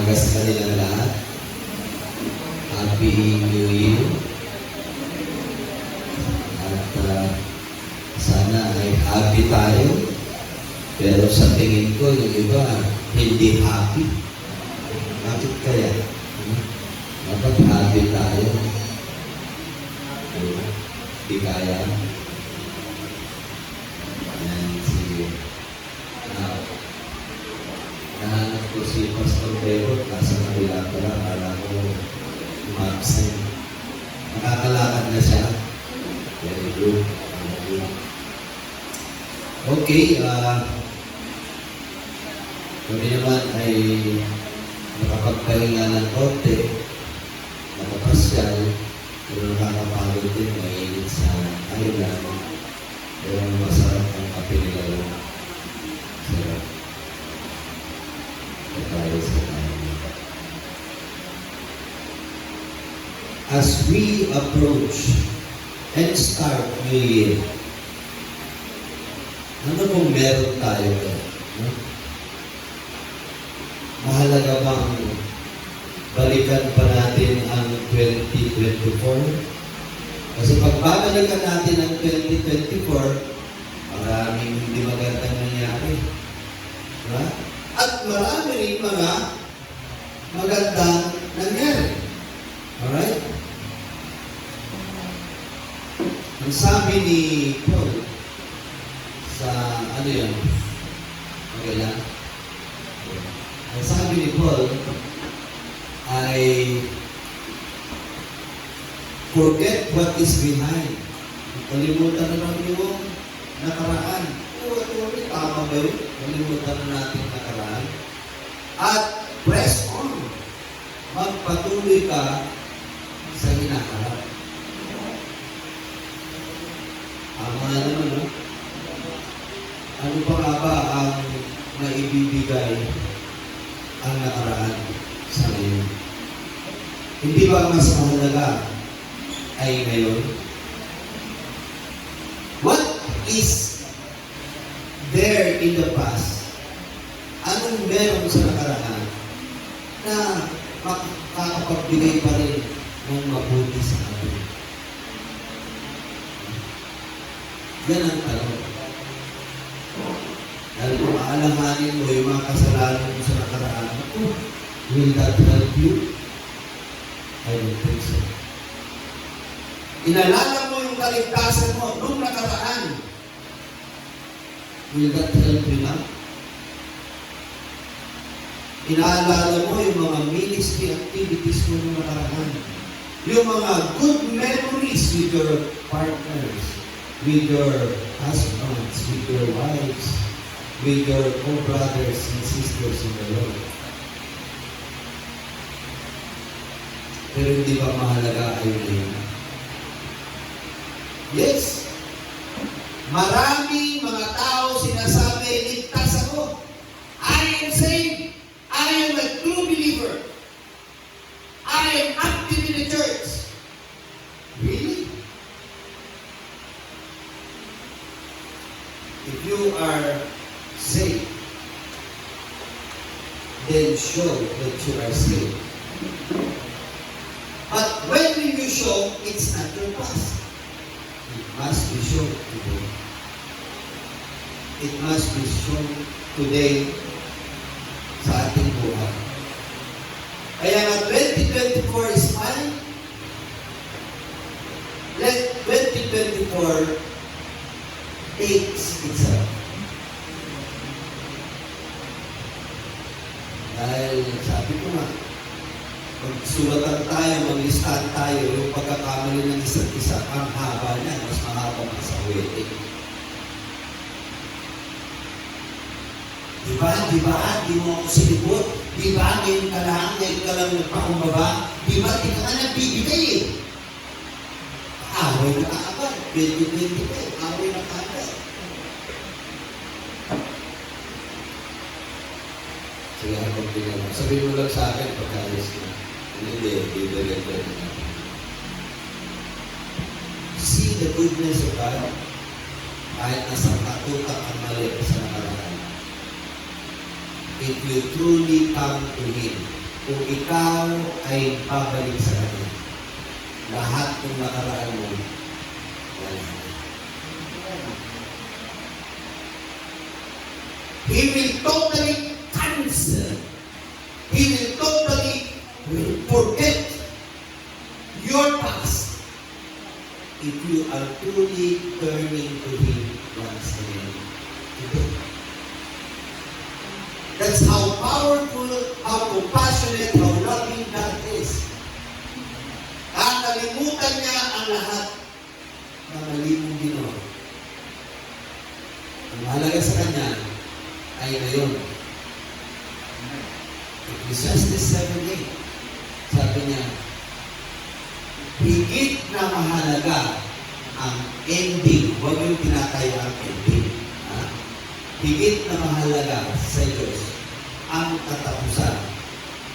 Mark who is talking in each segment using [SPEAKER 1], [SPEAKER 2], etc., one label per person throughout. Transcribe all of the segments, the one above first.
[SPEAKER 1] umaga sa kanilang lahat. Happy New Year. At sana ay happy tayo. Pero sa tingin ko, yung iba, hindi happy. Bakit kaya? Dapat happy tayo. Hindi kaya. Ayan, sige. Nahanap ko si Pastor Bebot, nasa kabila pala, kala ko umabsent. Nakakalakad na siya. Very good. Okay, kami naman ay nakapagpahinga ng konti, nakapasyal, pero nakakapagod din, mainit sa island. Pero masarap ang kape nila yun. Sarap. As we approach and start New Year, ano kung meron tayo doon? No? Mahalaga bang balikan pa natin ang 2024? Kasi pag babalikan natin ang 2024, maraming hindi magandang nangyari. Diba? At marami rin mga magandang nangyari. Alright? Ang sabi ni Paul sa ano yan? Okay lang? Ang sabi ni Paul ay forget what is behind. Kalimutan na lang yung nakaraan. Tama ba yun? Kalimutan na natin nakaraan. At press on. Magpatuloy ka sa hinaharap. Tama naman, no? Ano pa nga ba ang maibibigay ang nakaraan sa ngayon? Hindi ba mas mahalaga ay ngayon? What is there in the past? Anong meron sa nakaraan na makakapagbigay pa rin ng mabuti sa atin? Yan ang tanong. Dahil kung aalanganin mo yung mga kasalanan mo sa nakaraan, will that help you? I don't think so. Inalala mo yung kaligtasan mo nung nakaraan. Will that help you now? Inaalala mo yung mga ministry activities mo nung nakaraan. Yung mga good memories with your partners, with your husbands, with your wives, with your co-brothers and sisters in the Lord. Pero hindi ba mahalaga ay yun? Yes. Maraming mga tao sinasabi, ligtas ako. I am saved. I am a true believer. I am active in the church. Really? If you are saved, then show that you are saved. But when you show, it's not your past. It must be shown today. It must be shown today sa ating buhay. Kaya nga 2024 is fine. Let 2024 takes itself. Dahil sabi ko nga, magsulatan tayo, mag-listahan tayo, yung pagkakamali ng isa't isa, ang haba niya, mas mahaba pa sa wedding. Diba? Di mo ako sinibot? Diba? Ngayon ka lang nagpakumbaba? Diba? Di ka nga nagbibigay eh. Away na kaagad. 2025, away na kaagad. Sige, habang pinag- sabihin mo lang sa akin pagkaalis na. Hindi, bibigyan na. See the goodness of God. Kahit nasa katutak ang mali sa nakaraan. If you truly come to Him kung ikaw ay babalik sa Kanya, lahat ng nakaraan mo, wala na. He will totally cancel. He will totally forget your past if you are truly turning to Him once again today. That's how powerful, how compassionate, how loving God is. Nakalimutan niya ang lahat na mali mong ginawa. Ang mahalaga sa Kanya ay ngayon. Ecclesiastes 7:8, sabi niya, higit na mahalaga ang ending. Huwag yung tinatayo ang ending. Ha? Higit na mahalaga sa Diyos ang katapusan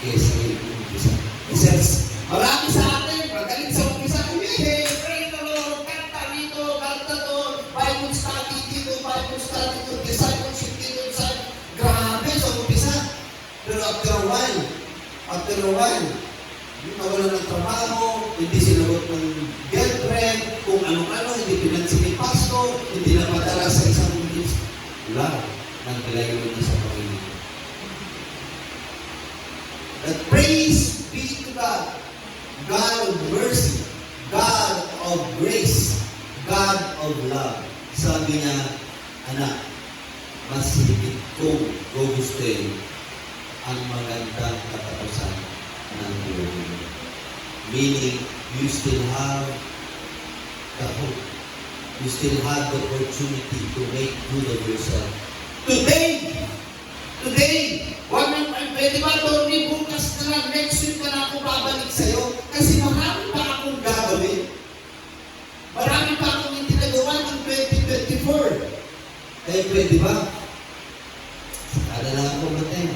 [SPEAKER 1] kaysa yung umpisa. He says, marami sa atin, magaling sa umpisa, hey, pray the Lord, kanta dito, kanta doon, Bible study dito, Bible study dito, discipleship dito, grabe sa umpisa. Pero after a while, nawalan ng trabaho, hindi sinagot ng girlfriend, kung ano-ano, hindi pinansin ni pastor, hindi napadala sa isang ministry. Wala, naglayo niya sa Panginoon. But praise be to God, God of mercy, God of grace, God of love. Sabi niya, anak, mas higit kong gugustuhin ang magandang katapusan ng buhay mo. Meaning, you still have the hope. You still have the opportunity to make good of yourself. Today, wag na, pwede ba Tony, bukas na lang, next week na ako babalik sa'yo? Kasi marami pa akong gagawin. Marami pa akong hindi nagawa ng 2024. Kaya pwede ba? Saka na lang ako matay.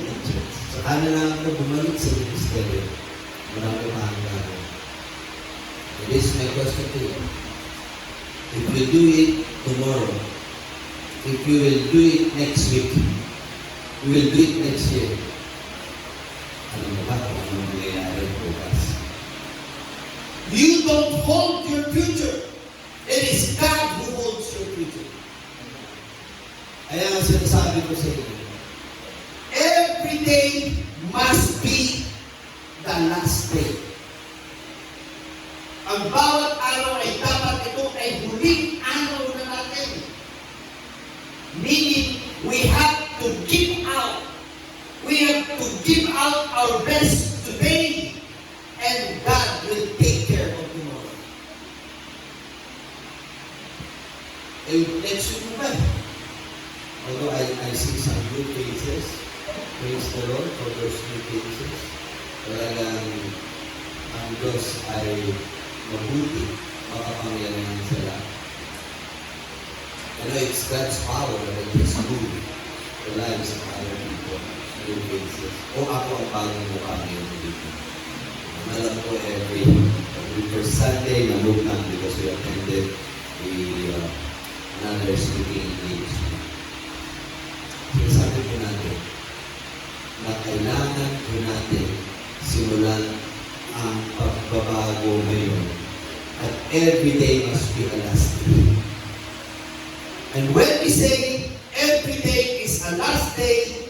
[SPEAKER 1] Saka na lang ako bumalik sa ministeryo. Marami pa akong gagawin. It is my question to you. If you do it tomorrow, if you will do it next week, you will do it next year, alam mo ba kung ano mangyayari bukas? You don't hold your future. It is God who holds your future. Kaya nga sinasabi ko sa inyo, every day must be the last day. Ang bawat araw ay dapat ito ay huling araw na natin. Meaning, we have to give out. We have to give out our best today, and God will take care of tomorrow. Next week ba? Although I see some good faces, praise the Lord for those good faces. Talagang ang Diyos ay mabuti, makapangyarihan sa lahat. It's God's power that is move the lives of other people, good faces. O ako ang bagong mukha ngayon dito. Alam ko every first Sunday na move lang because we attended another speaking engagement. Sinasabi ko natin na kailangan ko natin simulan ang pagbabago ngayon. At every day must be a last day. And when we say every day is a last day,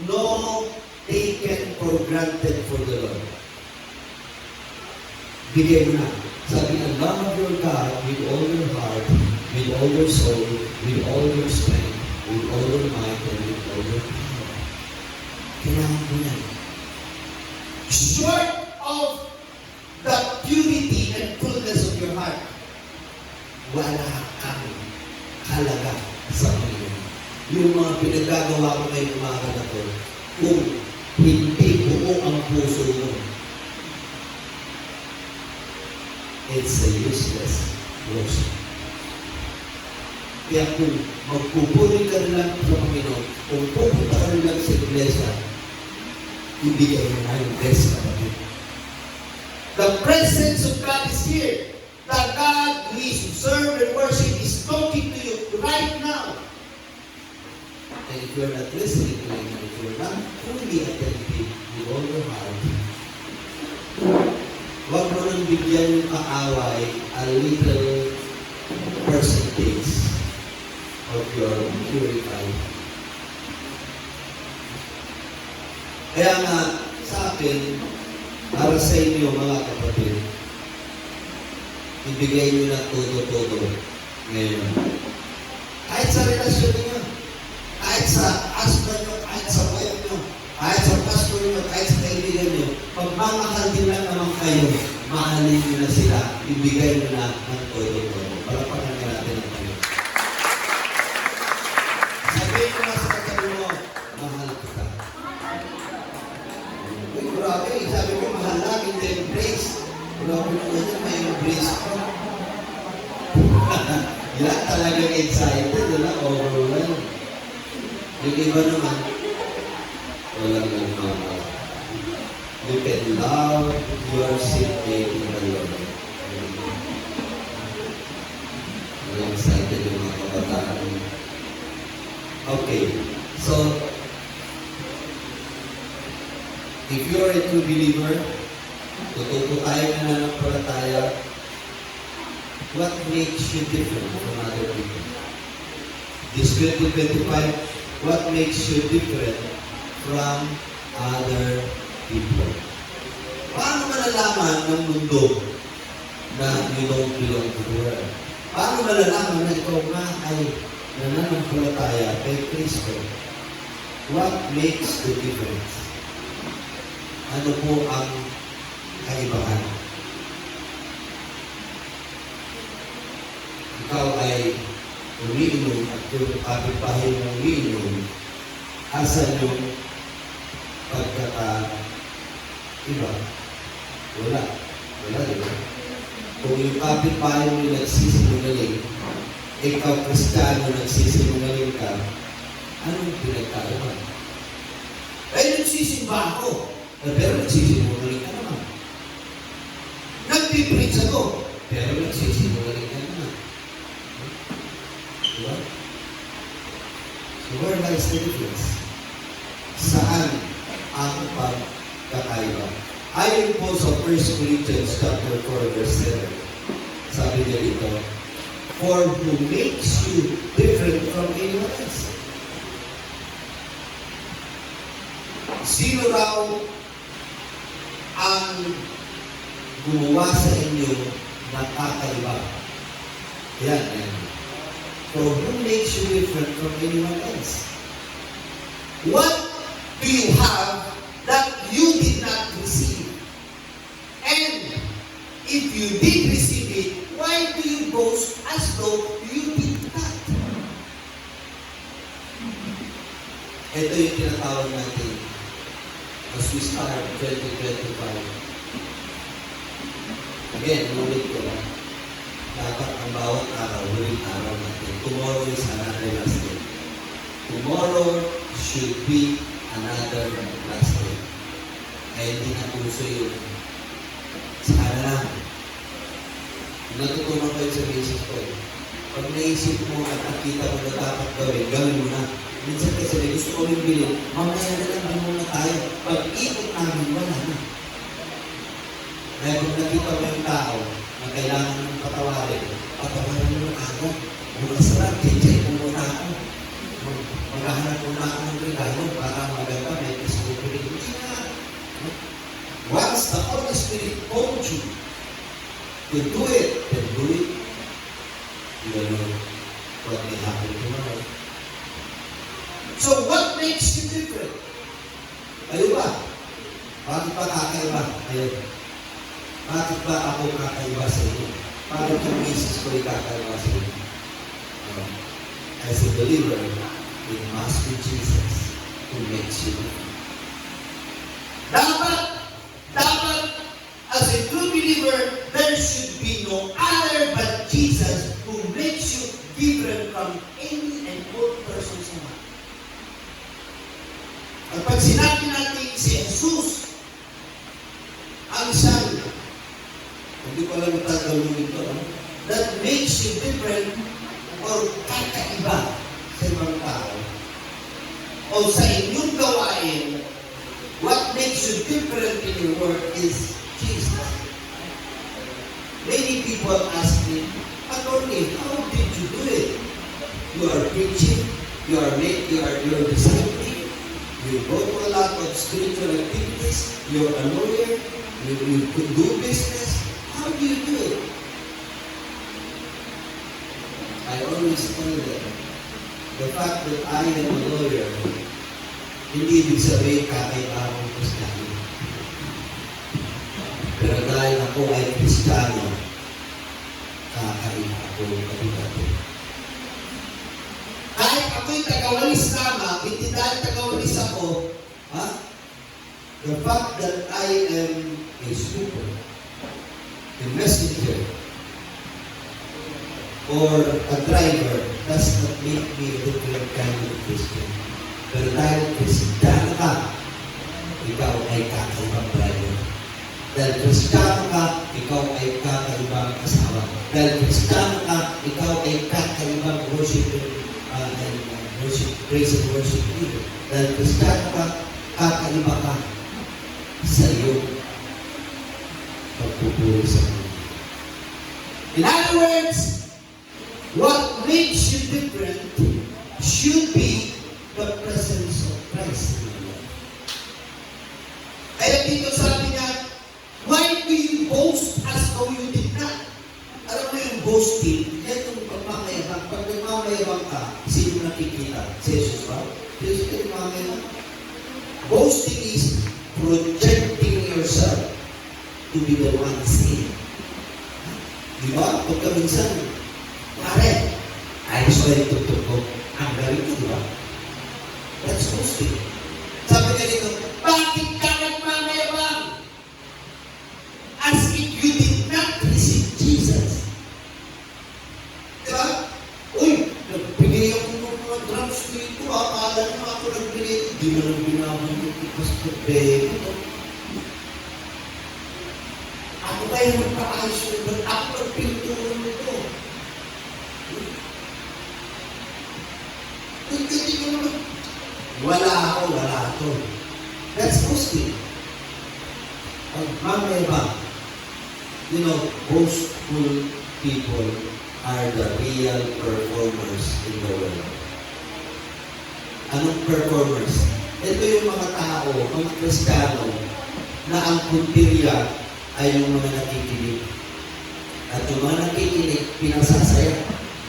[SPEAKER 1] no taken for granted for the Lord. Bigay mo na. Sabi ng love your God with all your heart, with all your soul, with all your strength, with all your might, and with all your power. Kailangan mo yan. Short of the purity and fullness of your heart, wala kang halaga sa Panginoon. Yung mga pinagagawa ko ngayong umaga na to, kung hindi buo ang puso mo, it's a useless worship. Kaya kung magpupuri ka rin lang sa Panginoon, kung pupunta ka rin lang sa iglesia, ibigay mo na yung best kapatid. The presence of God is here. The God who is served and worship is talking to you right now. And if you're not listening to Him, if you're not fully attentive with all your kaaway a little percentage of your purified. Kaya nga, sa akin, para sa inyo mga kapatid, ibigay nyo na todo-todo ngayon. Kahit sa relasyon niyo, kahit sa husband nyo, kahit sa wife nyo, kahit sa pastor nyo, kahit sa kaibigan nyo, pagmamahal din lang naman kayo, mahalin nyo na sila, ibigay nyo na ng todo-todo. Palapakan nga natin ang kayo. Sabihin ko na sa katabi mo, mahal kita. Uy, grabe, sabi ko, mahal lang, hindi embrace. Grabe naman yun, may embrace ko. Yan talagang excited, wala, overwhelmed. Yung iba naman, walang nagmamahal. You can love your seatmate in the Lord. Walang excited yung mga kabataan. Okay, so, if you're a true believer, tututo tayo na nananampalataya, what makes you different from other people? This 2025, what makes you different from other people? Paano malalaman ng mundo na you don't belong to the world? Paano malalaman na ikaw nga ay nananampalataya kay Kristo? What makes the difference? Ano po ang kaibahan? Ikaw ay umiinom at yung kapitbahay mo umiinom, asan yung pagkaka-iba? Wala. Wala, diba? Kung yung kapitbahay mo nagsisinungaling, ikaw, Kristiyano, nagsisinungaling ka, anong pinagkaiba? Ay, nagsisimba ako. Pero nagsisinungaling ka naman. Nagpipreach ako. Pero nagsisinungaling ka naman. Diba? So where lies the difference? Saan ang pagkakaiba? Ayon po sa 1 Corinthians chapter 4 verse 7, sabi niya dito, for who makes you different from anyone else? Sino raw ang gumawa sa inyo na kakaiba? Yan, yan. For who makes you different from anyone else? What do you have that you did not receive? And if you did receive it, why do you boast as though you did not? Ito yung tinatawag natin as we start 2025. Again, ulit ko lang. Dapat ang bawat araw, huling araw natin. Tomorrow is another last day. Tomorrow should be another last day. Kaya hindi na puso yun. Sana lang. Natutunan ko yun sa basis ko. Pag naisip mo at nakita mo na dapat gawin, gawin mo na. Minsan kasi may gusto ko rin bilhin, mamaya na lang muna tayo. Pag-ikot namin, wala na. Kaya kung nakita mo yung tao, na kailangan ng patawarin mo na ako. Bukas na, kaya mo muna ako. Maghahanap muna ako ng regalo para maganda, may discovery. Hindi na. Once the Holy Spirit told you to do it, then do it. You don't know what may happen tomorrow. So what makes you different? Kayo ba? Bakit ba kakaiba? Ayun. Bakit ba ako kakaiba sa inyo? Bakit yung misis ko ay kakaiba sa inyo? As a believer, it must be Jesus who makes you different. Dapat, as a true believer, there should be no other but Jesus who makes you different from any and all persons in life. At pag sinabi natin si Jesus, ang siyang, hindi ko alam tagalogin ito, that makes you different or kakaiba sa ibang tao. O sa inyong gawain, what makes you different in your work is Jesus. people ask me, Attorney, how did you do it? You are preaching, you are discipling, you go to a lot of spiritual activities, you're a lawyer, you could do business. How do you do it? I always tell them, the fact that I am a lawyer, hindi ibig sabihin kakaiba akong Kristiyano. Pero dahil ako ay Kristiyano, kakaiba akong kapitado. Kahit ako'y tagawalis lamang, hindi dahil tagawalis ako, the fact that I am a super, a messenger, or a driver does not make me a different kind of Christian. Pero dahil Kristiyano ka, ikaw ay kakaibang driver. Dahil Kristiyano ka, ikaw ay kakaibang asawa. Dahil Kristiyano ka, ikaw ay kakaibang praise and worship leader. Dahil Kristiyano ka, kakaiba ka sa iyong pagpupuri sa Panginoon. In other words, what makes you different should be the presence of Christ in your life. Kaya dito sabi niya, why do you boast as though you did not? Alam mo yung boasting, yan yung pagmamayabang. Pag nagmamayabang ka, sino nakikita? Si Jesus ba? Jesus ka nagmamayabang. Boasting is projecting yourself to be the one seen. Diba? Pagka minsan, pare, ayos ko yung tuktok ko. Ang galing ko, diba? That's boasting. Sabi ka dito, bakit ka nagmamayabang? As if you did not receive Jesus. Diba? Uy, nagbigay ako ng mga drugs dito. Akala naman ako nagbigay. Di mo lang binabang yung Pastor Bego. Ako kayo magpakaayos nito. Ako nagpinturo nito. Hindi ko naman. Wala ako. That's boasting. Pagmamayabang. You know, boastful people are the real performers in the world. Anong performers? Ito yung mga tao, mga Kristiyano, na ang puntirya ay yung mga nakikinig. At yung mga nakikinig, pinasasaya.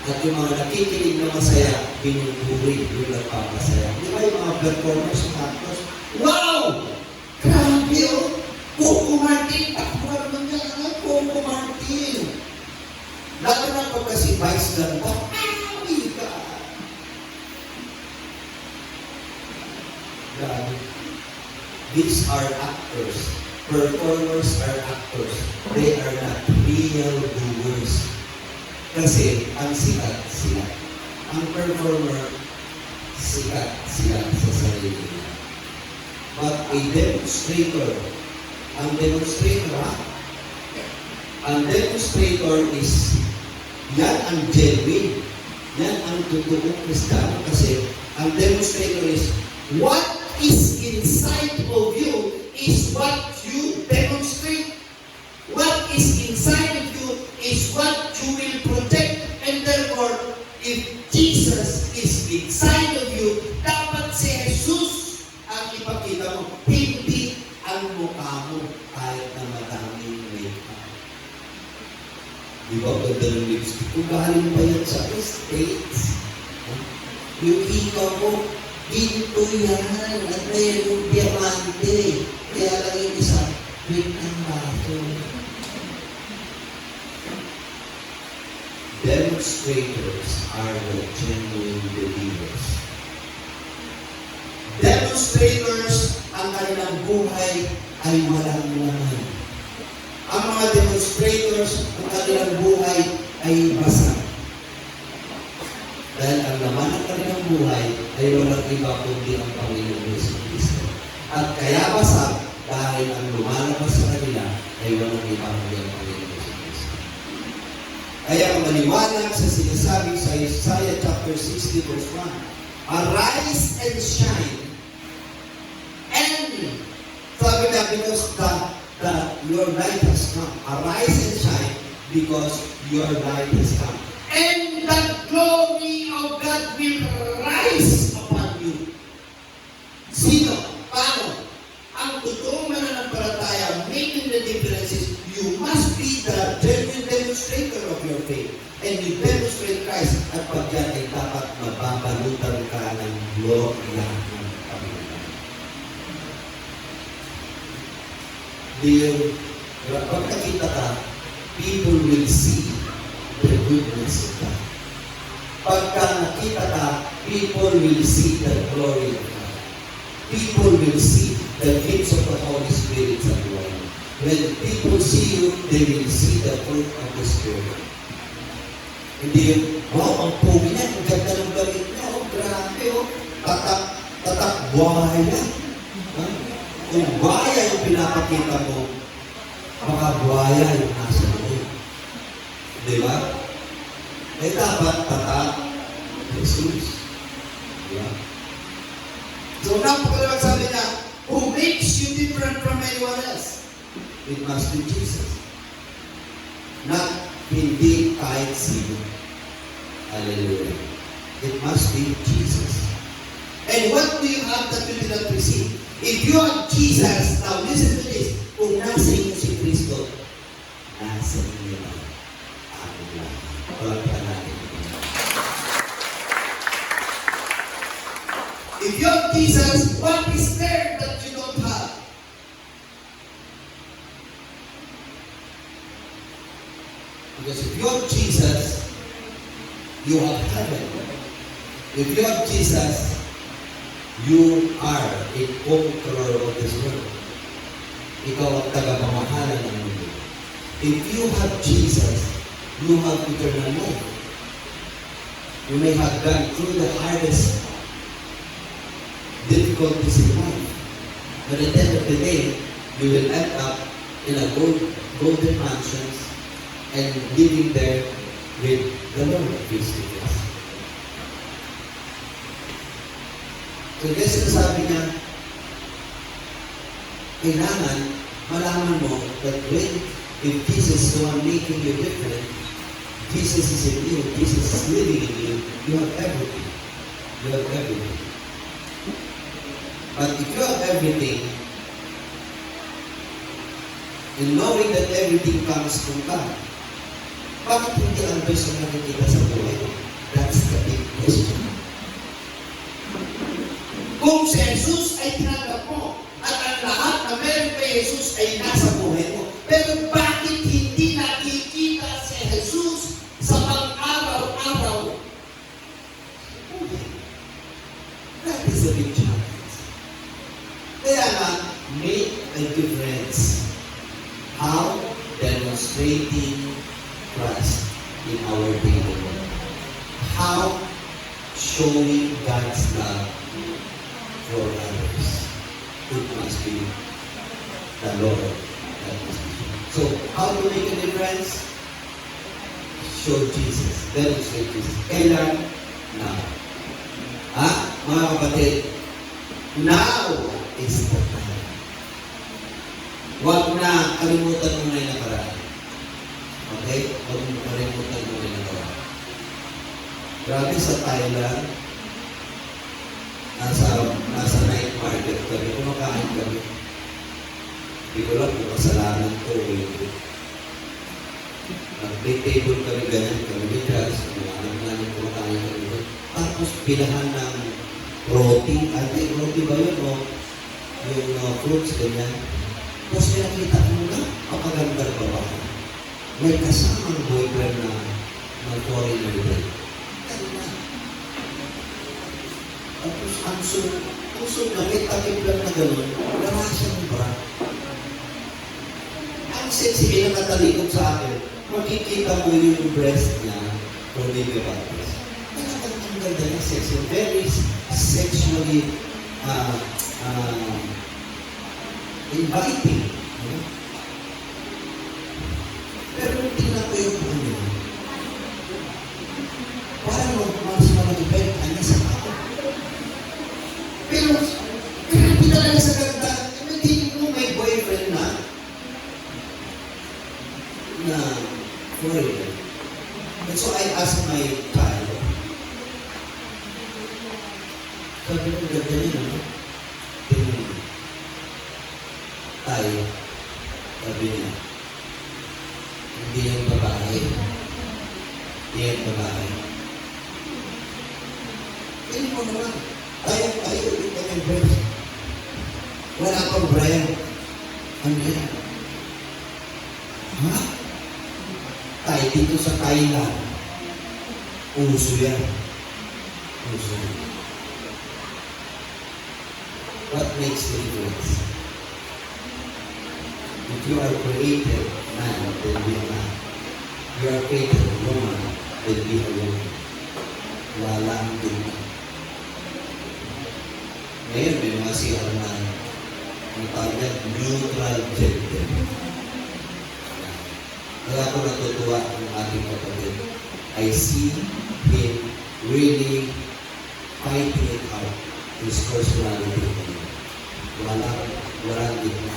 [SPEAKER 1] At yung mga nakikinig na masaya, pinupuri yung nagpapasaya. Di ba yung mga performers ng actors? Wow! Grabe oh! Coco Martin! Ako ka naman niya, Coco Martin! Lalo na pagka si Vice Ganda, ka! Grabe. These are actors. Performers are actors. They are not real doers. Kasi ang sikat sila. Ang performer, sikat sila sa sarili nila. But a demonstrator, ang demonstrator is, yan ang genuine. Yan ang totoong Kristiyano. Kasi ang demonstrator is, what is inside of you is what you demonstrate. What is inside of you is what you will project. And therefore, if Jesus is inside of you, dapat si Jesus ang ipakita mo. Hindi ang mukha mo kahit na madaming makeup. Di ba? Ganda ng lipstick. Kung galing pa yan sa States, yung ikaw mo, dito yan. At mayroong diamante. Kaya lang yung isa, wait ang baso. Demonstrators are the genuine believers. Demonstrators, ang kanilang buhay ay walang laman. Ang mga demonstrators, ang kanilang buhay ay basag. Dahil ang laman ng kanilang buhay ay walang iba kundi ang Panginoon Jesucristo. At kaya basag dahil ang lumalabas sa kanila ay walang iba kundi ang Panginoon Jesucristo. Kaya maliwanag sa sinasabi sa Isaiah chapter 60 verse 1, arise and shine. And sabi na, because your light has come. Arise and shine, because your light has come. And the glory of God will rise upon you. Sino? Paano? Ang totoong mananampalataya, making the differences, you must be the genuine demonstrator of your faith. And you demonstrate Christ at pag yan ay dapat mababalutan ka ng gloria ng Panginoon. Dear, pag nakita ka, people will see the goodness of God. Pagka nakita ka, people will see the glory of God. People will see the gifts of the Holy Spirit sa buhay mo. When people see you, they will see the fruit of the Spirit. Hindi yung, wow, ang pogi niya, ang ganda ng galit niya, oh, grabe, oh, tatak buhaya. Kung buhaya yung pinapakita mo, baka buhaya yung nasa loob. Di ba? Eh dapat tatak Jesus. Di ba? So, napakalamang sabi niya, who makes you different from anyone else? It must be Jesus. Not hindi kahit sino. Hallelujah. It must be Jesus. And what do you have that you did not receive? If you have Jesus, now listen to this. Kung nasa inyo si Kristo, nasa inyo na ang lahat. Palagpan natin. If you have Jesus, what is there that you don't have? Because if you have Jesus, you have heaven. If you have Jesus, you are a conqueror of this world. Ikaw ang tagapamahala ng mundo. If you have Jesus, you have eternal life. You may have gone through the hardest difficulties in life. But at the end of the day, you will end up in a golden mansions and living there with the Lord face to face. So guys, sabi niya, kailangan malaman mo that when, if Jesus is the one making you different, Jesus is in you, Jesus is living in you, you have everything. You have everything. But if you have everything, and knowing that everything comes from God, bakit hindi ang Diyos ang nakikita sa buhay mo? That's the big question. Kung si Jesus ay tinanggap mo, at ang lahat na meron kay Jesus ay nasa buhay mo, pero bakit hindi nakikita si Jesus sa pang-araw-araw? That is a big challenge. Kaya nga, make a difference. How? Demonstrating Christ in our daily life. How? Showing God's love for others. It must be the Lord that must be shown. So, how to make a difference? Show Jesus. Demonstrate Jesus. Kailan? Now. Ha? Mga kapatid, now is the time. Huwag na kalimutan mo na yung nakaraan. Okay? Huwag mo kalimutan mo na yung nakaraan. Grabe sa Thailand, nasa night market kami, kumakain kami. Hindi ko lang kung kasalanan ko. Nag-table kami ganyan, kami ni Charles, mga anak namin kumakain kami. Tapos pilahan ng roti, roti ba yun o yung fruits, ganyan. Tapos pinakita ko na, kapagandang babae. May kasamang boyfriend na foreigner din. Tapos ang sunod na may takip lang na gano'n, wala siyang bra. Ang sexy na natalikod sa akin, makikita mo yung breast niya for baby bodies. Ang ganda niya, sexy. Very sexually inviting. Pero kung tingnan ko yung buhay niya, parang mas malagipay kanya sa tao. Pero, grabe talaga sa ganda. Hindi mo may boyfriend na tayo, sabi niya, hindi yan babae. Hindi yan babae. Tingin mo naman, tayo, ito yung verse. Wala pang Brian. Ano yan? Ha? Tayo dito sa Thailand. Uso yan. Uso yan. What makes the difference? If you are created man, then be a man. You are created woman, then be a woman. Wala ang dugo. Ngayon, may mga CR na ang tawag niya, neutral gender. Kaya ako natutuwa ng ating kapatid. I see him really fighting it out, his personality. Walang gitna.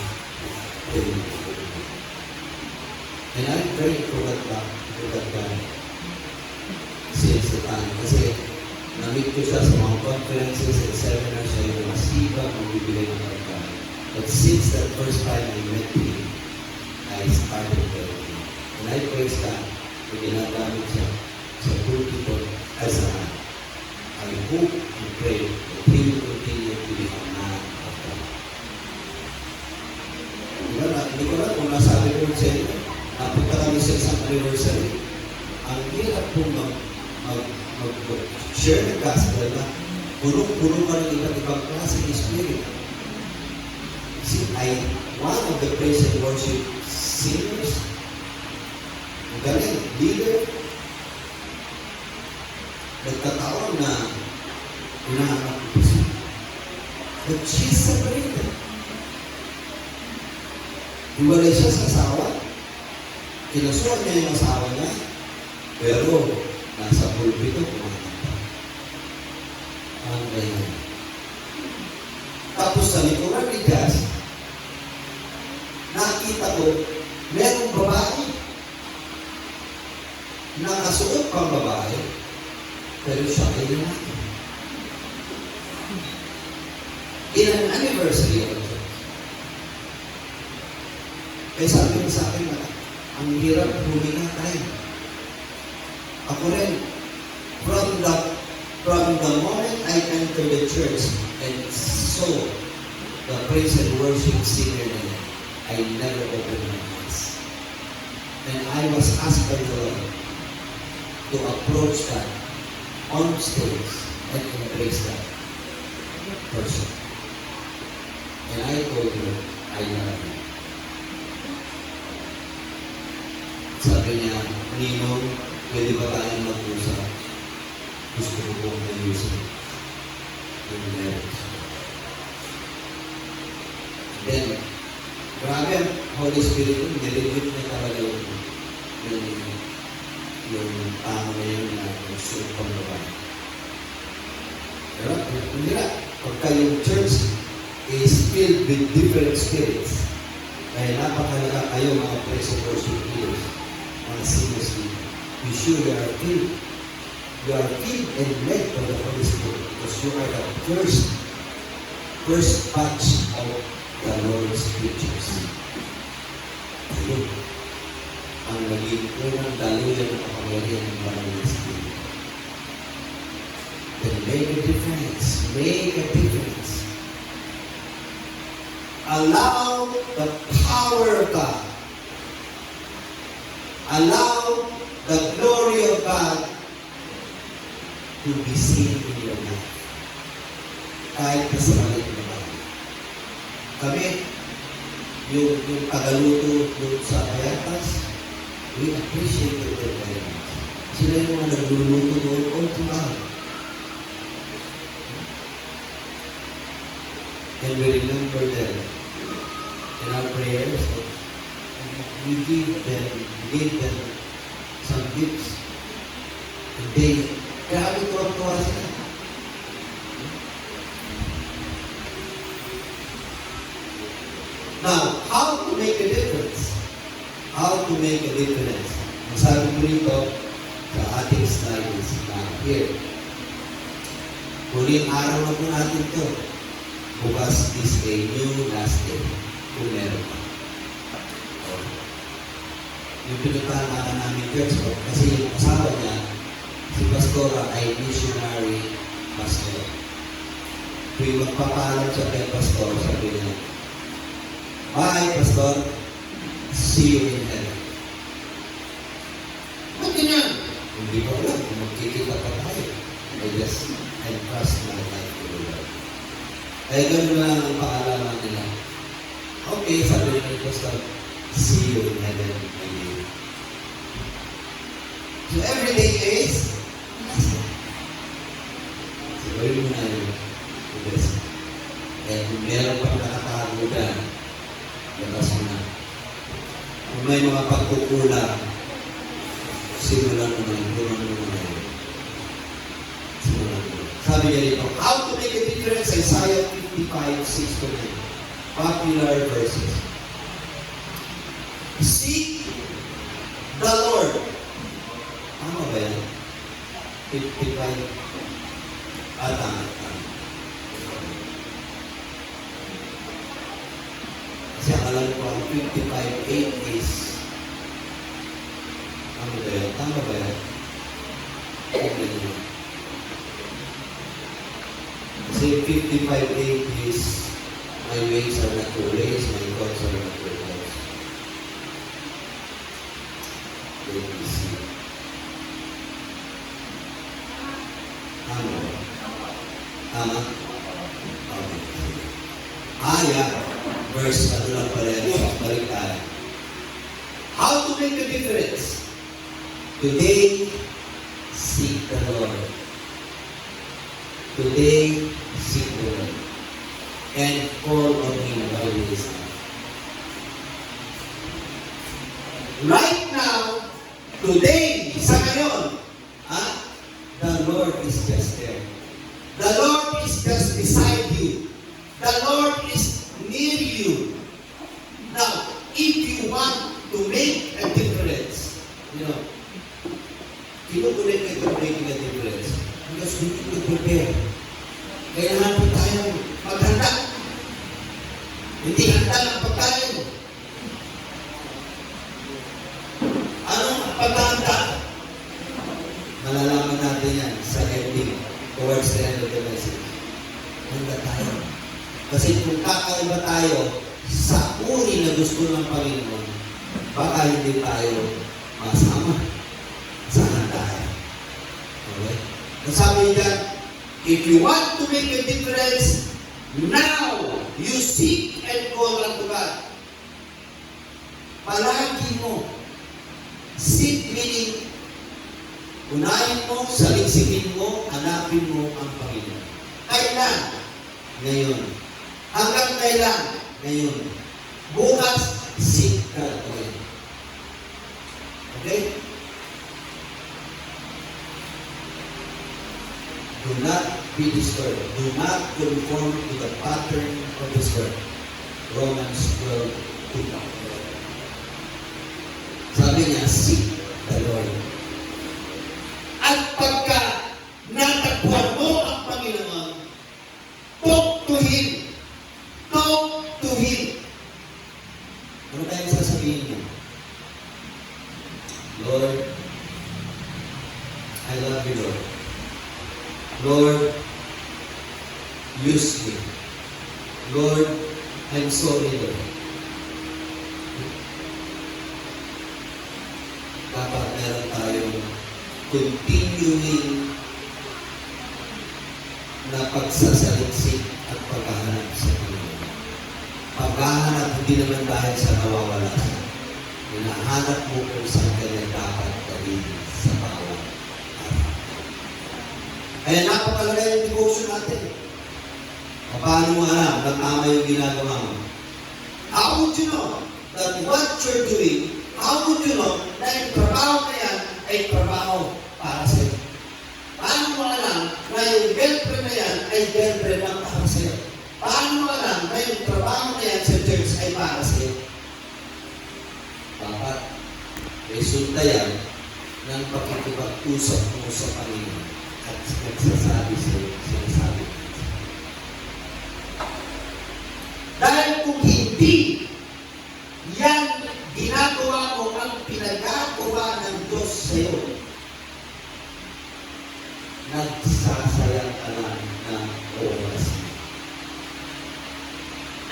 [SPEAKER 1] And I'm praying for that guy. Since the time. Kasi na-meet ko siya sa mga conferences and seminars sa iyo, masiba, magbibigay ng pagkain. But since that first time I met him, I started praying. And I praise God na ginagamit siya sa pulpito as a man. I hope and pray that he will continue to be a man of God. Hindi ko lang kung nasabi ko sa inyo, napunta kami sa isang anniversary. Ang hirap pong mag-share ng gospel na punong-puno ka ng iba't ibang klase ng spirit. See, one of the praise and worship singers, ang galing, leader, nagkataon na hinahanap ko siya. But she's separated. Iwalay siya sa asawa. Kinasuhan niya yung asawa niya, pero nasa pulpito kumakanta. Ang ganyan. Tapos sa likuran ni Jazz, nakita ko, merong babae. Nakasuot pang babae, pero siya ay lalaki. In an anniversary of the church. Kaya sabi niya sa akin, ang hirap huminga tayo. Ako rin, from the moment I entered the church and saw the praise and worship singer there, I never opened my eyes. And I was asked by the Lord to approach that on stage and embrace that person. And I told her, I love you. Sabi niya, Ninong, pwede ba tayong mag-usap? Gusto ko pong ayusin yung marriage. Then, grabe ang Holy Spirit, nililip niya talaga yung tao na yun na gusto pang babae. Pero, hindi na. Pagka yung church is filled with different spirits, kaya napakalaga kayo mga praise and worship leaders, mga singers, be sure you are filled. You are filled and led by the Holy Spirit because you are the first batch of the Lord's creatures. Ayun. Ang naging unang daluyan ng kapangyarihan ng Maraming Spirit. Then make a difference. Make a difference. Allow the power of God. Allow the glory of God to be seen in your life. Kahit na sa maliit na bagay. Kami, yung tagaluto doon sa Payatas, we appreciate their parents. Sila yung mga nagluluto doon all throughout. And we remember them in our prayers. We gave them some gifts. And they, grabe tuwa-tuwa sila. Now, how to make a difference? How to make a difference? Ang sabi ko rito sa ating slides na here. Huling araw na po natin ito. Bukas is a new last day. Kung meron. pinuntahan namin church ko kasi yung asawa niya, si Pastora ay missionary pastor. Kung magpapaalam siya kay Pastor, sabi niya, "Bye, Pastor. See you in heaven." Ba't ganyan? Hindi ko alam kung magkikita pa tayo. I just entrust my life to the Lord. Kaya ganun lang ang paalaman nila. Okay, sabi ni Pastor, "See you in heaven." So everything is blessing. So gawin mo na yun. Blessing. Kaya kung meron pang nakatago dyan, labas mo na. Kung may mga pagkukulang, simulan mo na yun. Simulan mo na yun. Simulan mo na yun. Sabi niya dito, how to make a difference? Isaiah 55:6-9. Popular verses. Seek the Lord. Tama ba yan? 55. Tama. Kasi alam ko ang 55:8 is ano ba yan? Tama ba yan? Kasi 55:8 is my ways are not your ways, my thoughts are not your thoughts. Let me see. Tama ba? Tama? Okay. Yeah. Verse, ano lang pala yan? Balik tayo. How to make a difference? Today, seek the Lord. Today, seek the Lord. And call on Him while He is now. Right now, today, sa ngayon, the Lord is just there. The Lord is just beside you. The Lord is near you. Now, if you want to make a difference, kinukulit ka to make a difference because we need to prepare. Kailangan po tayong maghanda. Hindi handa lang pagkain. Anong paghanda? Malalaman natin yan sa ending, towards the end of the message. Handa tayo. Kasi kung kakaiba tayo sa uri na gusto ng Panginoon, baka hindi tayo masama sa handahan. Okay? Nasabi niya, if you want to make a difference, now you seek and call unto God. Palagi mo. Seek meaning, unahin mo, saliksipin mo, hanapin mo ang Panginoon. Kailan? Ngayon. Hanggang kailan? Ngayon. Bukas, seek God again. Okay? Do not be disturbed. Do not conform to the pattern of this world. Romans 12:2. Sabi niya, seek the Lord. At pagka natagpuan mo ang Panginoon, talk to Him. Talk to Him. Ano tayong sasabihin niya? Lord, I love you, Lord. Lord, use me. Lord, I'm sorry, Lord. Dapat meron tayong continuing na pagsasaliksik at paghahanap sa Panginoon. Paghahanap hindi naman dahil sa nawawala siya. Hinahanap mo kung saan kanya dapat gawin sa bawat araw. Kaya napakalaga yung devotion natin. Paano mo alam na tama yung ginagawa mo? How would you know that what you're doing, how would you know na yung trabaho na yan ay trabaho para sa'yo? Paano mo alam na yung girlfriend na yan ay girlfriend lang para sa'yo? Paano mo alam na yung trabaho na yan sa church ay para sa'yo? Dapat resulta yan ng pakikipag-usap mo sa Panginoon at nagsasabi sa'yo, sinasabi. Dahil kung hindi yan ginagawa mo ang pinagagawa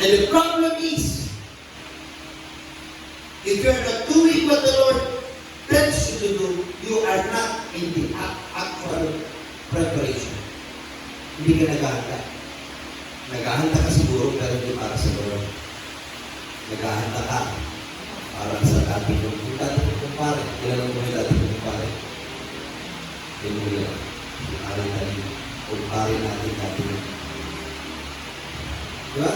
[SPEAKER 1] And the problem is, if you're not doing what the Lord tells you to do, you are not in the actual preparation. Hindi ka naghahanda. Naghahanda ka siguro, pero hindi para sa Lord. Naghahanda ka para sa dati kong kumpare. Kailan mo yung dati kong kumpare? Hindi mo yan. Kumpare natin dati. Diba?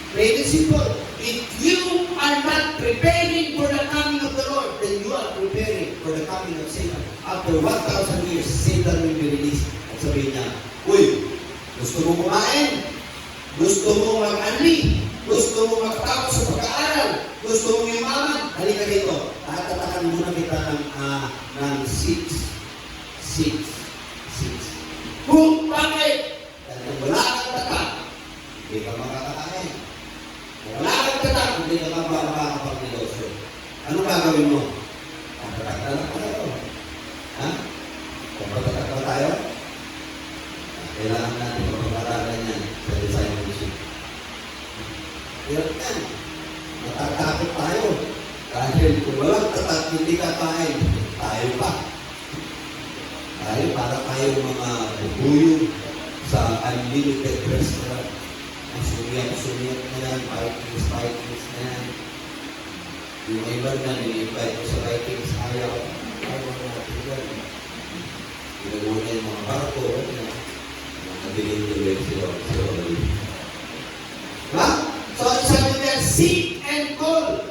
[SPEAKER 1] Plain and simple. If you are not preparing for the coming of the Lord, then you are preparing for the coming of Satan. After 1,000 years, Satan will be released. At sabihin niya, uy, gusto mo kumain? Gusto mo mag-anli? Gusto mo magtapos sa pag-aaral? Gusto mo yumaman? Halika dito. Tatatakan muna kita ng 6. Kung bakit? Dahil wala kang tatak, hindi ka makakakain. Wala kang tatak, hindi ka makakapag-negosyo. Ano gagawin mo? Tatak na lang tayo. Ha? Kung patatak na tayo, kailangan natin magpaparalan yan sa discipleship. Hirap yan. Matatakot tayo. Dahil kung walang tatak, hindi ka kain. Tayo pa. Tayo para tayo mga bubuyog sa unlimited restaurant. Ang sumiyat na yan, Vikings na yan. Yung iba na, nil-invite ko sa Vikings, ayaw natin yan. Ginaguna yung mga barko, nabiling-tuloy sila. Diba? So, sabi niya, seek and call.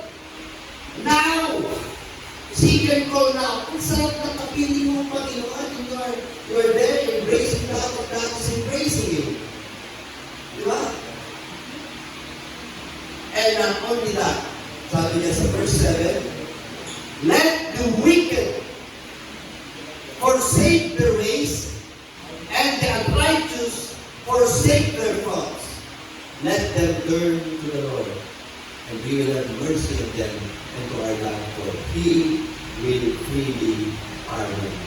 [SPEAKER 1] Now! Seek and call now. Ang sarap na kapili mo, Panginoon. You are there embracing God, and God is embracing you. Diba? And not only that, sabi niya sa verse 7, let the wicked forsake their ways, and the unrighteous forsake their thoughts. Let them turn to the Lord, and we will have mercy on them and to our God, for He will freely pardon them.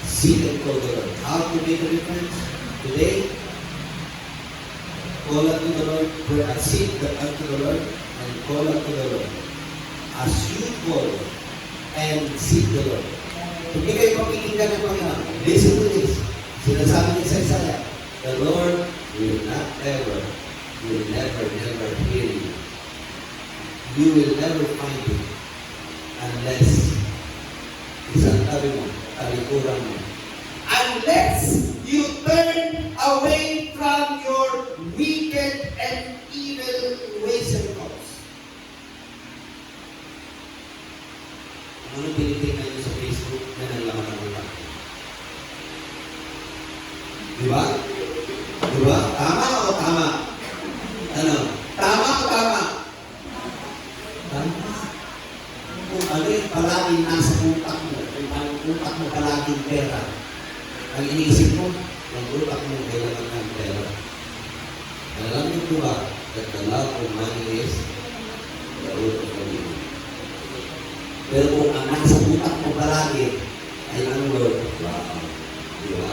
[SPEAKER 1] Seek and call the Lord. How to make a difference? Today, call unto the Lord, seek unto the Lord, and call unto the Lord. As you call and seek the Lord. Hindi kayo pakikinggan ng Panginoon. Listen to this. Sinasabi niya sa Isaiah, the Lord will never hear you. You will never find Him unless isang tabi mo, talikuran mo. Unless you turn away from your wicked and evil ways and thoughts. Ano tinitingnan niyo sa Facebook na nalaman ng utak? Diba? Diba? Tama o tama? Ano? Tama o tama? Tama. Kung ano yung palaging nasa utak mo, kung ang utak mo palaging pera, ang iniisip mo, ang utak mo kailangan ng pera. Alam niyo ba that the love of money is the root of the evil? Pero kung ang nasa utak mo palagi ay ang Lord, wow. Di ba?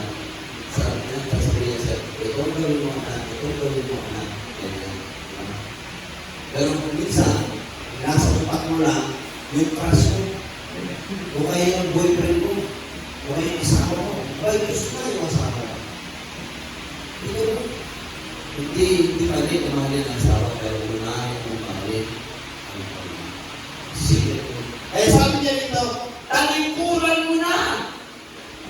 [SPEAKER 1] Sarap niya, sasabihin niya, itong gawin mo anak, itong gawin mo anak. Pero kung minsan, nasa utak mo lang, yung crush mo, o kaya yung boyfriend mo, o kaya yung asawa mo, o kaya gusto na yung asawa mo. Hindi malit na mahalin ang asawa, pero unahin mo mahalin ang Panginoon. Sige po. Kaya sabi niya dito, talikuran mo na.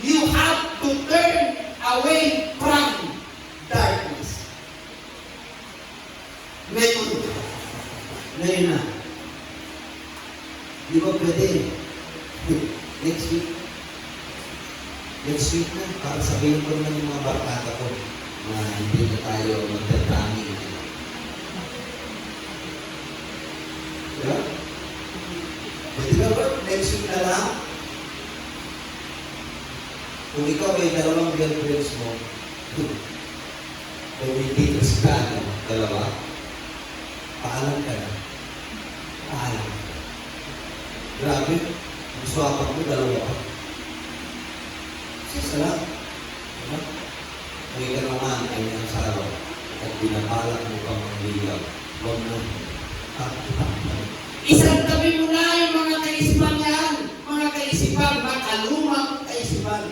[SPEAKER 1] You have to turn away from darkness. Ngayon na. Di ba pwede? Next week na, para sabihin ko naman yung mga barkada ko na hindi na tayo magtatangi. Diba? Pwede ba ba? Next week na lang? Kung ikaw ay dalawang girlfriends mo, kung hindi Kristiyano, dalawa, paalam ka na. Paalam. Grabe, ang swapak mo, dalawa ka. Isa lang. Diba? Kung ikaw naman ay ang saraw, binabalak mo pang mangligaw, huwag na. Takpan.
[SPEAKER 2] Isang tabi mo na yung mga kaisipan yan. Mga kaisipan, makalumang kaisipan.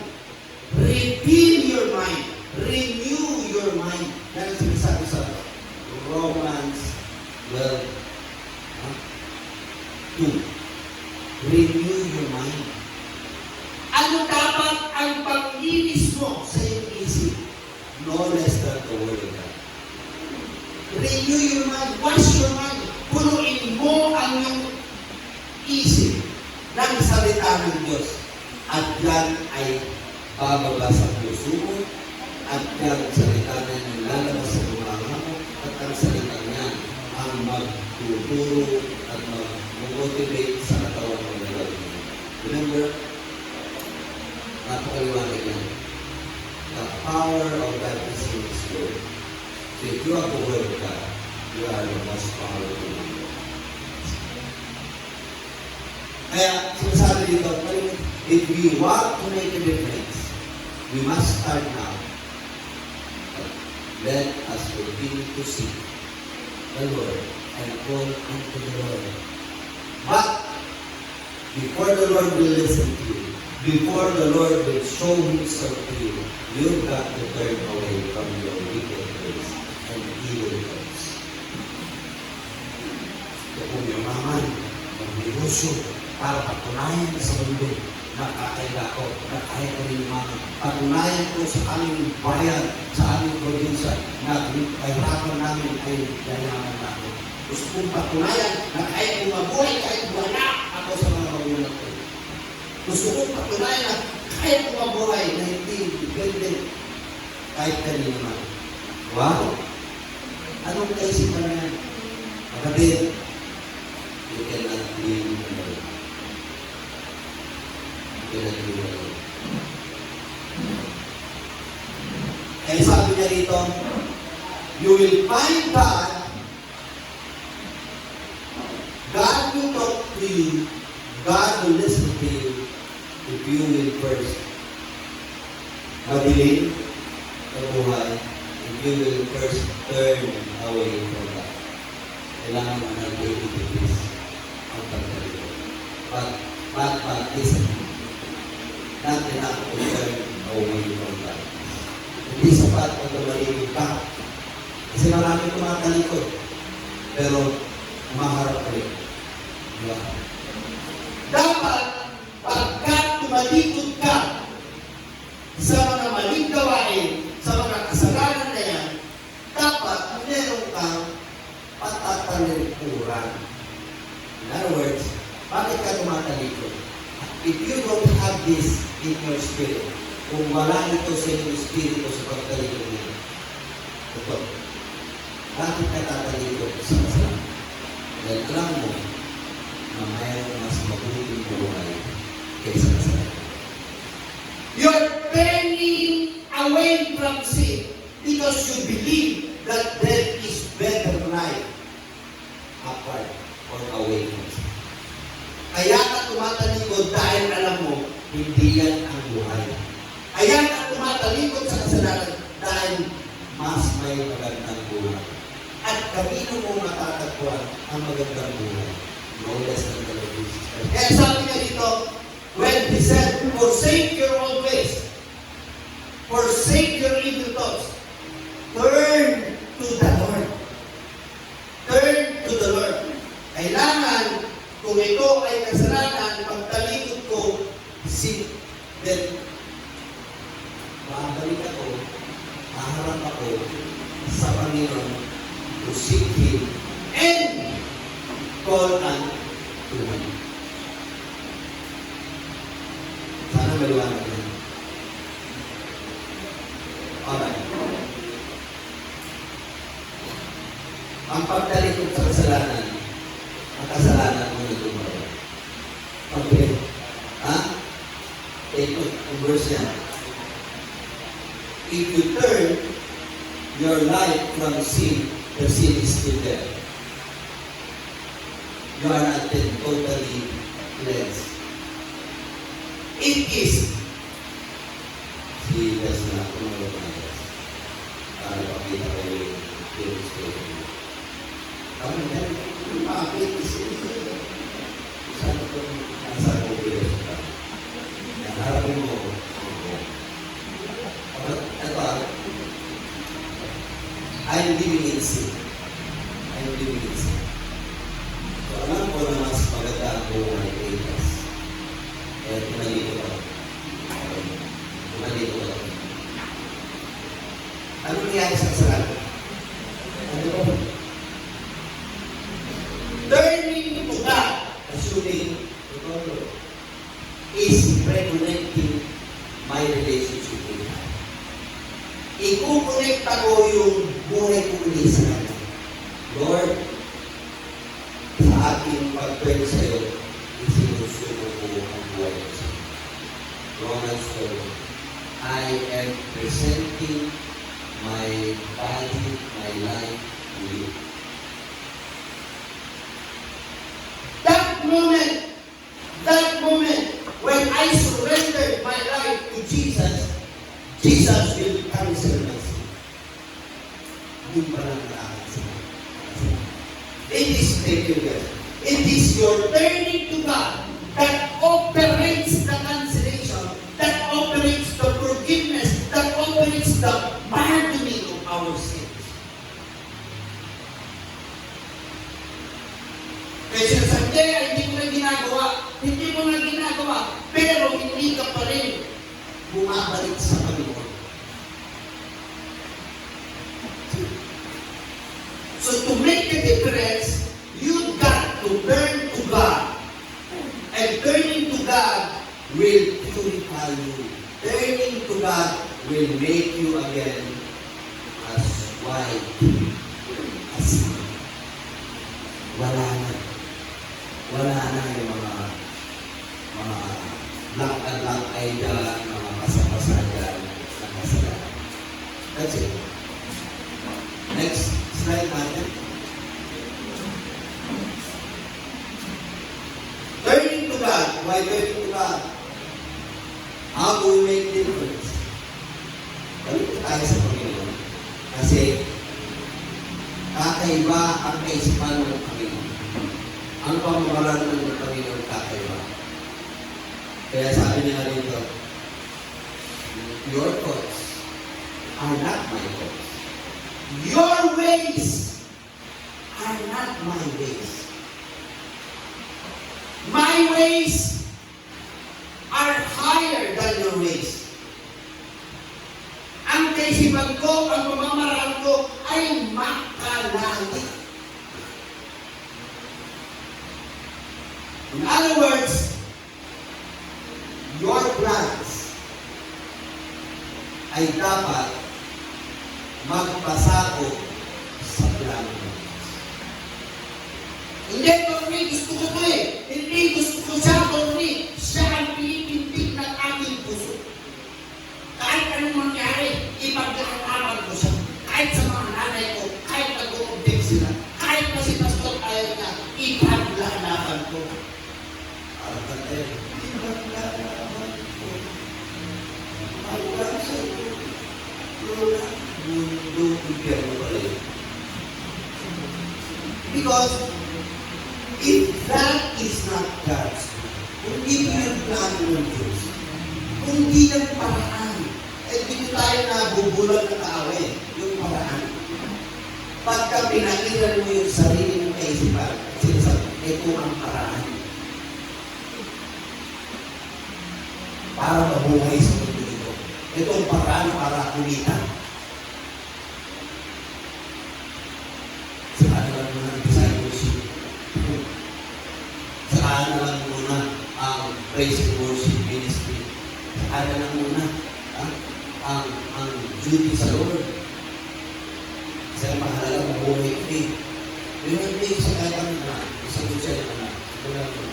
[SPEAKER 2] Redeem your mind. Renew your mind.
[SPEAKER 1] Yan ang sinasabi sa Romans 12, 2. Renew your mind.
[SPEAKER 2] Ano dapat ang panglinis mo
[SPEAKER 1] Sa iyong isip, no less than the word of God. Renew your mind. Wash your mind. Punuin mo ang iyong isip ng salita ng Diyos. At yan ay bababa sa puso mo. At yan ang salita na yung lalabas sa bunganga mo. At ang salita niya ang magtuturo at mag-motivate sa katawan ng lalabas mo. Remember, napakaliwanag yan. The power of God is in His Word. So if you have the Word of God, you are the most powerful. Kaya, sinasabi dito, if we want to make a difference, we must start now. Let us continue to seek the Lord and call unto the Lord. But, before the Lord will listen to you, before the Lord will show Himself to you, you've got to turn away from your wicked ways and evil thoughts. Kung yumaman, magnegosyo, para patunayan sa mundo na kakaiba ko, na kaya ko rin yumaman. Patunayan ko sa aming bayan, sa aming probinsya, na kahirapan namin ay yayaman na ako. Gusto kong patunayan na kaya kong mabuhay kahit wala ako sa mga magulang ko. Gusto kong patunayan na kaya kong mabuhay na hindi dependent kahit kanina man. Wow! Anong kaisipan na yan? Kapatid, you cannot live alone. You cannot live alone. Kaya sabi niya rito, you will find God. God will talk to you. God will listen to you if you will first mabilin ang buhay, if you will first turn away from God. Kailangan mo ng daily basis ang pagkalito. But listen, not enough to turn away from God. Hindi sapat ang tumaligid ka. Kasi marami kumakalikot. Pero, umaharap ka rin. Diba?
[SPEAKER 2] dapat pagka tumalikod ka sa mga maling gawain, sa mga kasalanan na yan,
[SPEAKER 1] Dapat meron kang patatalikuran. In other words, bakit ka tumatalikod? If you don't have this in your spirit, kung wala ito sa iyong espiritu sa pagtalikod niya, ito, bakit ka tatalikod sa kasalanan? Dahil alam mo na mayroong mas mabuting buhay kaysa kasalanan.
[SPEAKER 2] you're turning away from sin because you believe
[SPEAKER 1] That there is better life apart or away from sin. Kaya ka tumatalikod dahil alam mo, hindi yan ang buhay. Kaya ka tumatalikod sa kasalanan dahil mas may magandang buhay. At kanino mo matatagpuan ang magandang buhay? No less than the Lord Jesus Christ.
[SPEAKER 2] Kaya sabi niya dito, when he said, forsake your own ways, forsake your evil thoughts, turn to the Lord. Turn to the Lord. Kailangan, kung ito ay kasalanan, pagtalikod ko,
[SPEAKER 1] Then, babalik ako, haharap ako sa Panginoon to seek Him
[SPEAKER 2] and
[SPEAKER 1] call unto Him. Sana maliwanag yan. Alright. Ang pagtalikod sa kasalanan, ang kasalanan mo na tumawa. Okay. Ha? Ito, ang verse yan. If you turn your life from sin, the sin is still there. You are not then totally cleansed. It is. Si Das na kumulong na Das. Para pakita kayo demonstration. Kami na, bakit? Sabi ko, nasa ko ka. Harapin mo. Ito, I'm living in sin. I'm living in sin. So, alam ko na mas maganda ang buhay kay Jesus. Kaya tumalito ko. Tumalito ko. Ano nangyari sa kasalanan? Ano ko? Turning to God, assuming is reconnecting my relationship with God. Ikukonekta ko yung buhay ko ulit sa Kanya. Lord, sa aking pag-pray sa'yo, isinusuko ko ang buhay ko sa'yo. Romans 4, I am presenting my body, my life to you. That moment, when I surrendered my life to Jesus, Jesus will cancel my sin. Yung parang nakakasal. It is, thank you guys. It is your turning to God that operates the cancellation, that operates the forgiveness, that operates the pardoning of our sins. Kaya sinasabi, hindi mo na ginagawa. Hindi mo na ginagawa. Pero hindi ka pa rin bumabalik sa Panginoon. So to make a difference, you've got to turn to God. And turning to God will purify you. Turning to God will make you again as white as snow. Wala na. Wala na yung mga black and black eye dyan, mga pasapasa dyan, na kasalanan. That's it. Next slide natin. Turning to God. Why turning to God? How do we make difference? Balik tayo sa Panginoon. Kasi kakaiba ang kaisipan ng Panginoon. Ang pamamaraan ng Panginoon kakaiba. Kaya sabi niya rito, your thoughts are not my thoughts. Your ways are not my ways. My ways are higher than your ways. Ang kaisipan ko, ang pamamaraan ko ay makalangit. In other words, your plans ay dapat magpasako sa plano ng Diyos. Hindi, Tony, gusto ko ito eh. Hindi, gusto ko siya, Tony. Siya ang pinipintig ng aking puso. Kahit anong mangyari, ipagkakataman ko siya. Kahit sa mga nanay ko, kahit nag-uubig sila, kahit na si Pastor ayaw na, ipaglalaban ko. Para tayo, ipaglalaban ko. Hanggang sa iyo, wala mundo impyerno pa rin. Because if that is not God's, kung di mo yung plano ng Diyos, kung di ng paraan, dito tayo nabubulag na tao yung paraan. Pagka pinairan mo yung sarili ng kaisipan, sinasabi, ito ang paraan. Para mabuhay sa mundo ito. Ito ang paraan para kumita. Saan lang muna ang discipleship? Saan lang muna ang praise and worship ministry? Saan lang muna ang duty sa Lord? Kasi ang mahalaga mabuhay faith. Yun ang faith sa kaya kami na isang social na wala mo.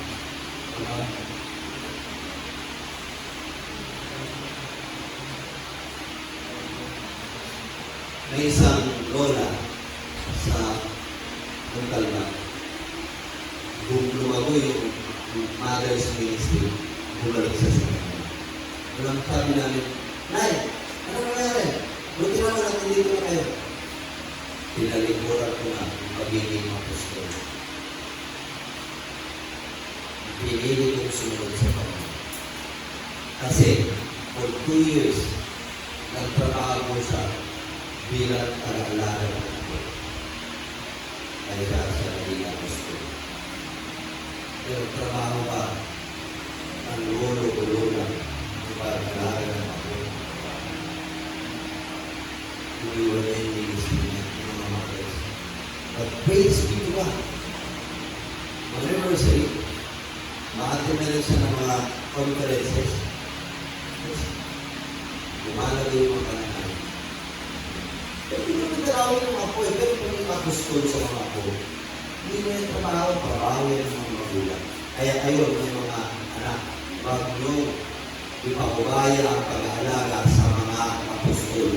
[SPEAKER 1] May isang lola sa Puntalba. Lumago yung mother's ministry, bumalik sa Singapore. Walang sabi namin, Nay, ano nangyari? Buti naman natin dito na kayo. Pinalik sinubukan ko na yung pagiging apostol. Pinili kong sumunod sa Panginoon. Kasi, for 2 years, nagtrabaho ko siya bilang tagaalaga ng ako. Kaya siya naging apostol. Pero trabaho ka ng lolo-lolo ng pag-alaga ng ako. Iwan na yung ministry niya ng mga Christ. But praise be to God. Whenever say, maatin na rin siya ng mga conferences. Lumalagay yung mga kananay. Pero hindi naman dalawin yung apo eh. Pero kung yung apostol sa mga apo, hindi mo yung trabaho yan ng mga magulang. Kaya kayo, may mga anak, wag nyo ipakubaya ang pag-aalaga sa mga apostol.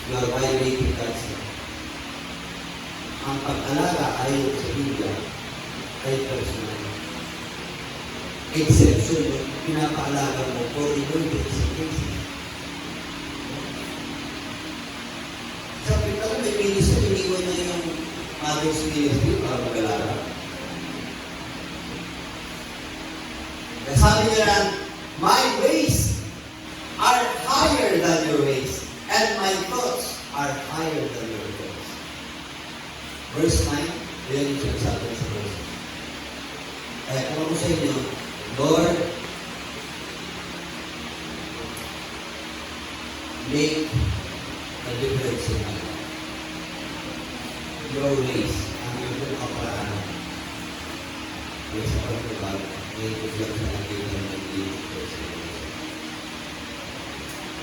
[SPEAKER 1] You are violating God's law. Ang pag-alaga ayon sa Biblia ay personal. Exception yung pinapaalaga mo for emergency cases. Sabi ka may ministry, iniwan na yung mother's ministry para mag-alaga. Sabi niya lang, my ways are higher than your ways, and my thoughts are higher than your thoughts. Verse 9, yan yung sinasabi sa verse 9. Kaya kung ako sa inyo, Lord, make a difference in my life. Your ways, ang iyong kaparaanan. Kaya sa pagkabag, ngayon ko siya sa nakita ng Jesus.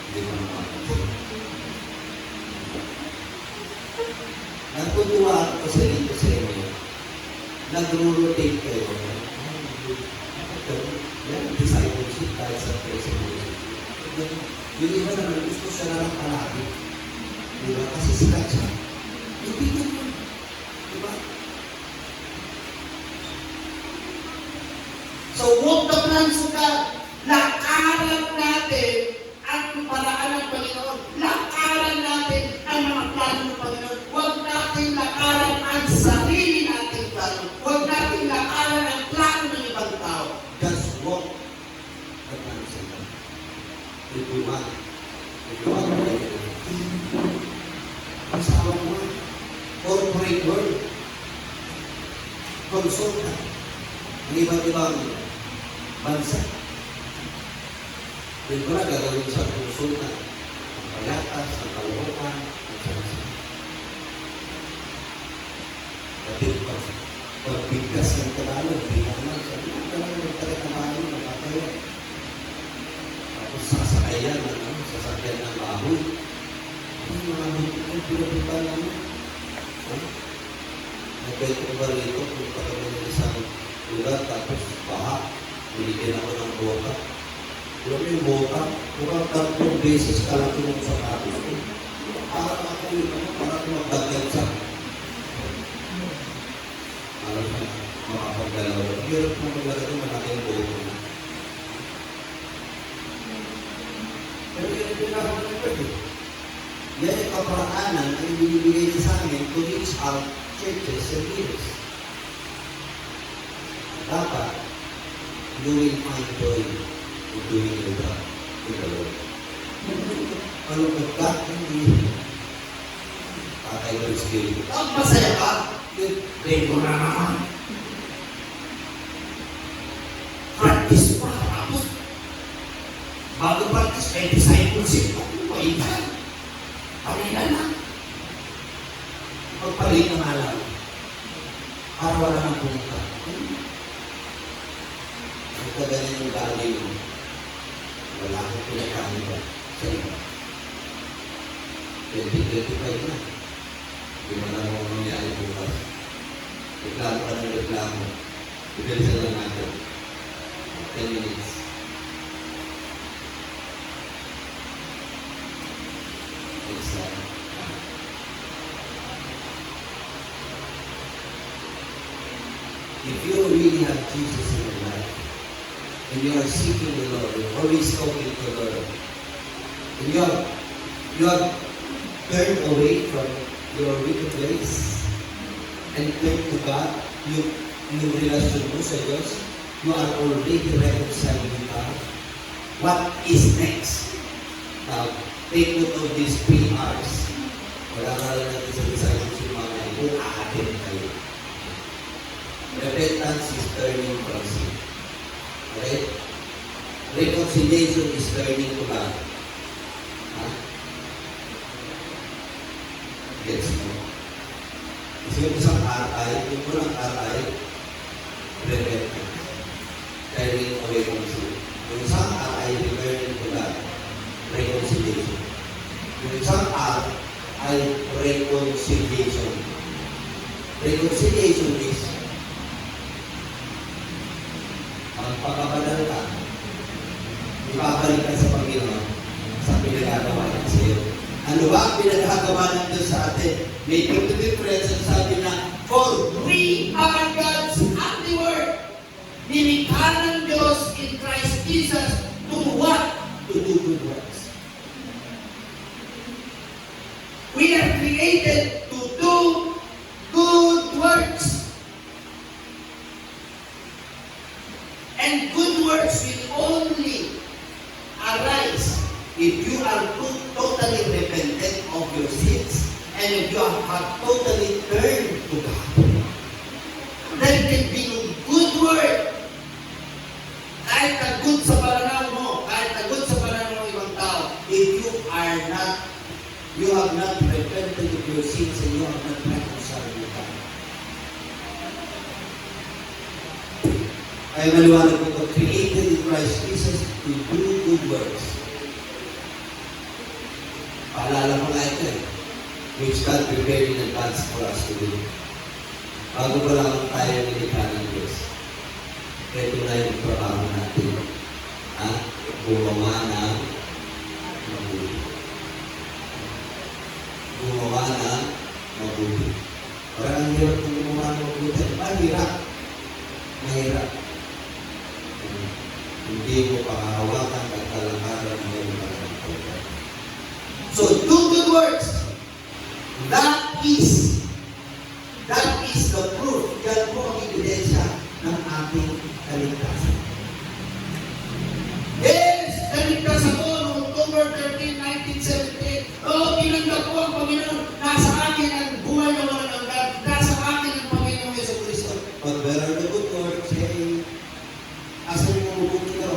[SPEAKER 1] Hindi mo naman. Nagtutuwa ako sa inyo sa inyo. Nag-rotate kayo. Yan, discipleship kahit sa persecution. Yung iba naman, gusto siya na lang palagi. Diba? Kasi sikat siya. Hindi naman. Diba?
[SPEAKER 2] So walk the plans of God. Lakaran natin ang paraan ng Panginoon. Lakaran natin ang mga plano ng Panginoon. Huwag natin lakaran ang sarili nating plano. Huwag natin lakaran ang plano ng ibang tao.
[SPEAKER 1] Just walk the plans of God. If you want to make it. Sa awang word, corporate word, consultant, ang iba't-ibang bansa. Yung pala gagawin sa consultant, ang payatas, ang kaluhukan, ang sarasa. Kapit pa, pagbigkas ng Tagalog, binaman, sabi ng Tagalog, nagtaga-tabahan, nakakaya. Tapos sasakayan, sasakyan ng baboy. Ang mga ang pinapunta namin. Nagkaitong ba rito, punta kami ng isang lugar, tapos baha, binigyan ako ng bota. Alam mo yung bota, kurang 3 beses ka lang tunong sa tapos ko. Parang ako yun, parang magdagdag sa. Alam mo, makapagdalaw. Hirap mo maglagay ng malaking bota na. Pero yun ang pinakang ng pwede. Yan ang kaparaanan ang binibigay niya sa amin to reach out churches and leaders. Dapat, you will find joy in doing your job in the Lord. Ano pagka, hindi. Patay ko yung spirit.
[SPEAKER 2] Ang masaya ka? Lego na naman. Practice pa. Tapos, bago practice, may discipleship. Paitan. Palitan na.
[SPEAKER 1] Magpalit ng alam. Para wala nang pumunta. Magkagaling yung galing mo. Wala akong pinakain ba sa iba. 2025 na. Hindi mo na mo nangyari bukas. Reklamo ka ng reklamo. Ibilisan lang natin. 10 minutes. Next slide. If you really have Jesus in your life, and you are seeking the Lord, you're always talking to the Lord, and you have turned away from your wicked ways and turn to God, yung relasyon mo sa Diyos, you are already reconciled with God. What is next? Now, take note of these 3 R's. Wala nga lang natin sa disciples yung mga kung aatin kayo. Repentance is turning from sin. Okay? Reconciliation is turning to God. Gets mo? Kasi yung isang RI, yung unang RI, repentance. Turning away from sin. Yung isang RI, returning to God. Reconciliation. Yung isang R ay reconciliation. Reconciliation is magpapabadal ka, ibabalik ka sa Panginoon sa pinagagawa niya sa iyo. Ano ba ang pinagagawa ng Diyos sa atin? May 53 presence sabi na, for we are God's handiwork. Nilikha ng Diyos in Christ Jesus to what? To do good works. We are created to do good works. And good works will only arise if you are totally repentant of your sins and if you have totally turned to God. There can be good work. Kahit na good sa pananaw mo, kahit na good sa pananaw ng ibang tao, if you have not repented of your sins and you have not reconciled with God. Ay maliwanag ko, created in Christ Jesus to do good works. Paalala ko nga ito which God prepared in advance for us to do. Bago pa lang tayo nilikha ng Diyos, ito na yung trabaho natin. Gumawa ng mabuti. Gumawa ng mabuti. Parang ang hirap kung gumawa ng mabuti. Mahirap. Mahirap. Hindi mo pakahawakan at kalakaran ng iyong pagkakas. So, do good works. That is the proof. Yan po ang ebidensya ng ating kaligtasan. Yes! Kaligtas ako noong October 13, 1978. Tinanggap ko ang Panginoon. Nasa akin ang buhay na walang hanggan. Nasa akin ang Panginoon Jesucristo. But where are the good works? Hey, asan yung mabubuti ka?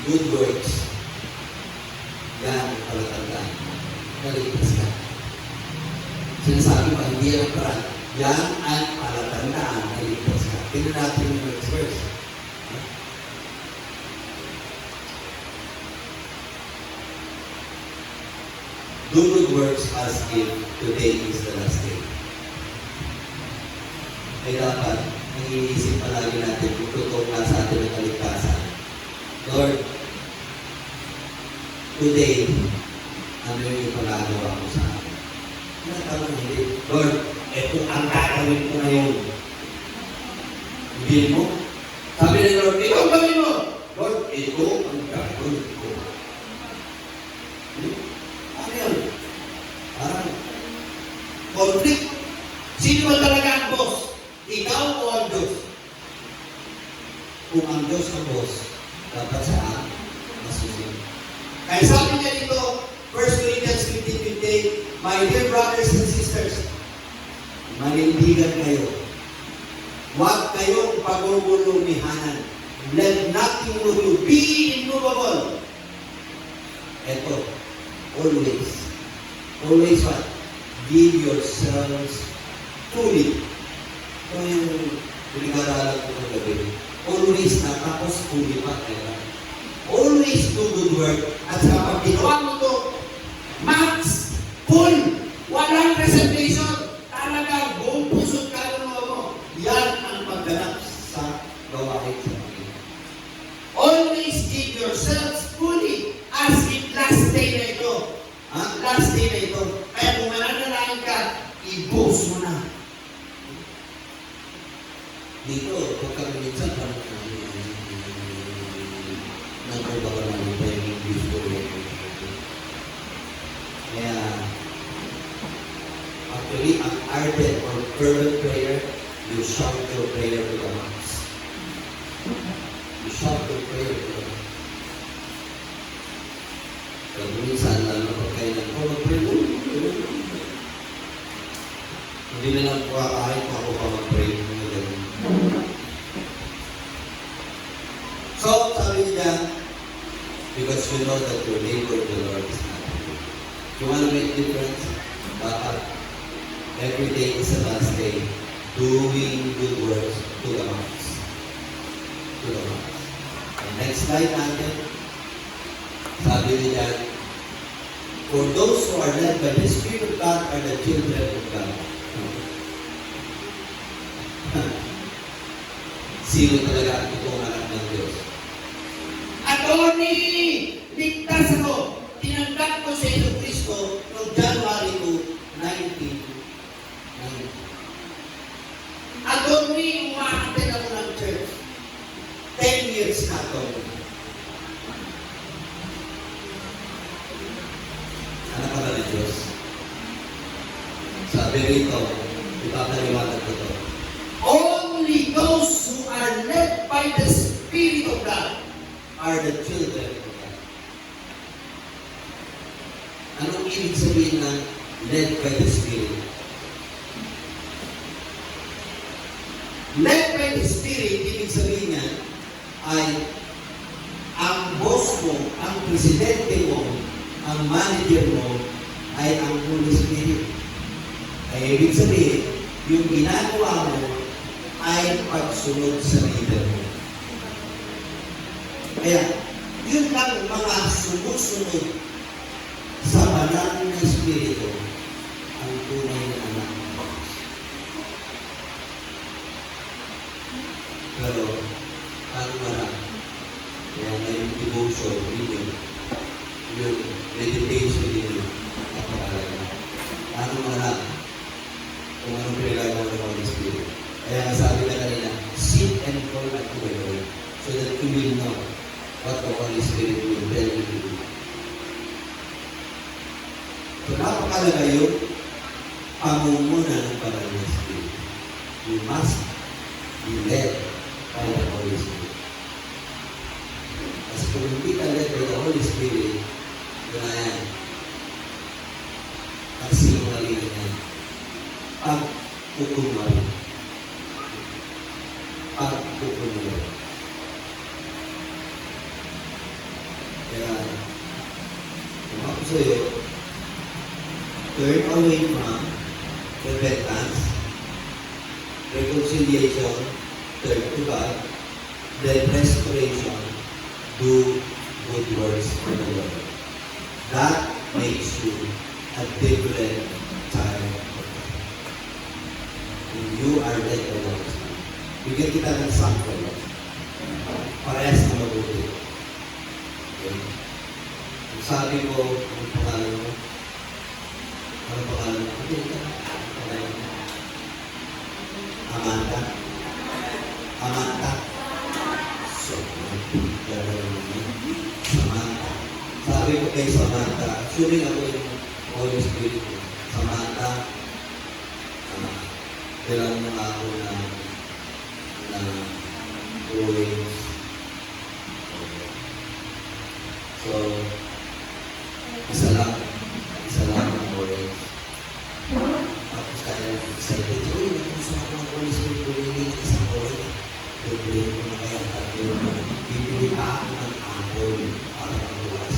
[SPEAKER 1] Good works. Yan ang palatandaan. Kaligtas ka. Sinasabi pa, hindi yan ang parang. Yan ang palatandaan. Kaligtas ka. Tingnan natin yung next verse. Do good works as if today is the last day. Ay dapat, nag-iisip palagi natin kung totoo na sa atin ang kaligtasan. Lord, today, ano yung ipagagawa mo sa akin? Natawag hindi. Lord, eto ang gagawin ko ngayon. Hindi mo? Sabi ni Lord, ito ang gawin mo. Lord, ito ang gagawin ko. Ano yun? Parang conflict. Sino ba talaga ang boss? Ikaw o ang Diyos? Kung ang Diyos ang boss, dapat saan? Masusunod. Kaya sabi niya dito, 1 Corinthians 15:58, my dear brothers and sisters, manindigan kayo. Huwag kayong pagmumulumihanan. Let nothing of you be immovable. Ito, always what? Give yourselves fully. Ito yung pinag-aralan ko ng gabi. Always na, tapos fully pa. Always do good work. At sa pag ginawa mo ito, max, full, walang reservation. Talagang buong puso't kaluluwa mo. Yan ang pagganap sa gawain sa Panginoon. Always give yourselves fully as if last day na ito. Last day na ito. Kaya kung mananalangin ka, i-boast mo na. Dito, kung kami minsan, nagkaroon namin pa yung English ko. Actually, ang ardent or fervent prayer, you shout your prayer to the max. You shout your prayer to the max. Pero minsan, lalo pag kailan ko, mag-pray, hindi na lang po kahit ako pa mag-pray. So, sabi niya, because you know that your neighbor, the Lord, is not good. You want to make difference? Dapat every day is the last day, doing good works to the max. To the max. And next slide natin, sabi niya, for those who are led by the Spirit of God are the children of God. Sino talaga ang totoong anak ng Diyos?
[SPEAKER 2] Attorney, ligtas ako. Tinanggap ko sa Yesu Cristo noong January 2, 1990. Attorney, umaattend ako ng church. 10 years na ito.
[SPEAKER 1] Anak ka ba ng Diyos? Sabi rito, ipapaliwanag ko ito.
[SPEAKER 2] Only those who are led by the Spirit of God
[SPEAKER 1] Are the children of God. Anong ibig sabihin ng led by the Spirit? Led by the Spirit, ibig sabihin niya ay ang boss mo, ang presidente mo, ang manager mo ay ang Holy Spirit. Ay ibig sabihin, yung ginagawa mo ay pagsunod sa leader mo. Kaya, yun lang mga sumusunod sa banal na Espiritu ang tunay na anak ng Diyos. Pero, ang marami, kaya ngayong devotion ninyo, yung meditation ninyo, napakalaga. Ano marami, kung anong pinagagawa ng Holy Spirit. Kaya sabi na kanina, sit and call at the Lord so that you will know what the Holy Spirit will tell you to do. So, napakalaga yun, pamumuna ng banal na Spirit. You must be led by the Holy Spirit. Kasi kung hindi ka led by the Holy Spirit, yun na yan. Ang sinungalingan yan. Pag-ukunwari. Pag-ukunwari. Kaya, kung ako sa'yo, turn away from repentance, reconciliation, turn to God, then restoration, do good works for the Lord. That makes you a different child of God. When you are led by the Holy Spirit. Bigyan kita ng sample. Parehas na mabuti. Okay. Kung sabi ko, ang pangalan mo, ano pangalan mo? Ano pangalan mo? Amanda. Amanda. So, Samantha. Sabi ko kay Samantha, assuming ako yung Holy Spirit ko, Samantha, kailangan mo ako na drawings. So, isa lang ang drawings. Tapos kaya excited, uy, gusto ako ng Holy Spirit ko, hindi na isang drawing. Bibili ko na kaya tayo, bibili pa ako ng apple para magbukas.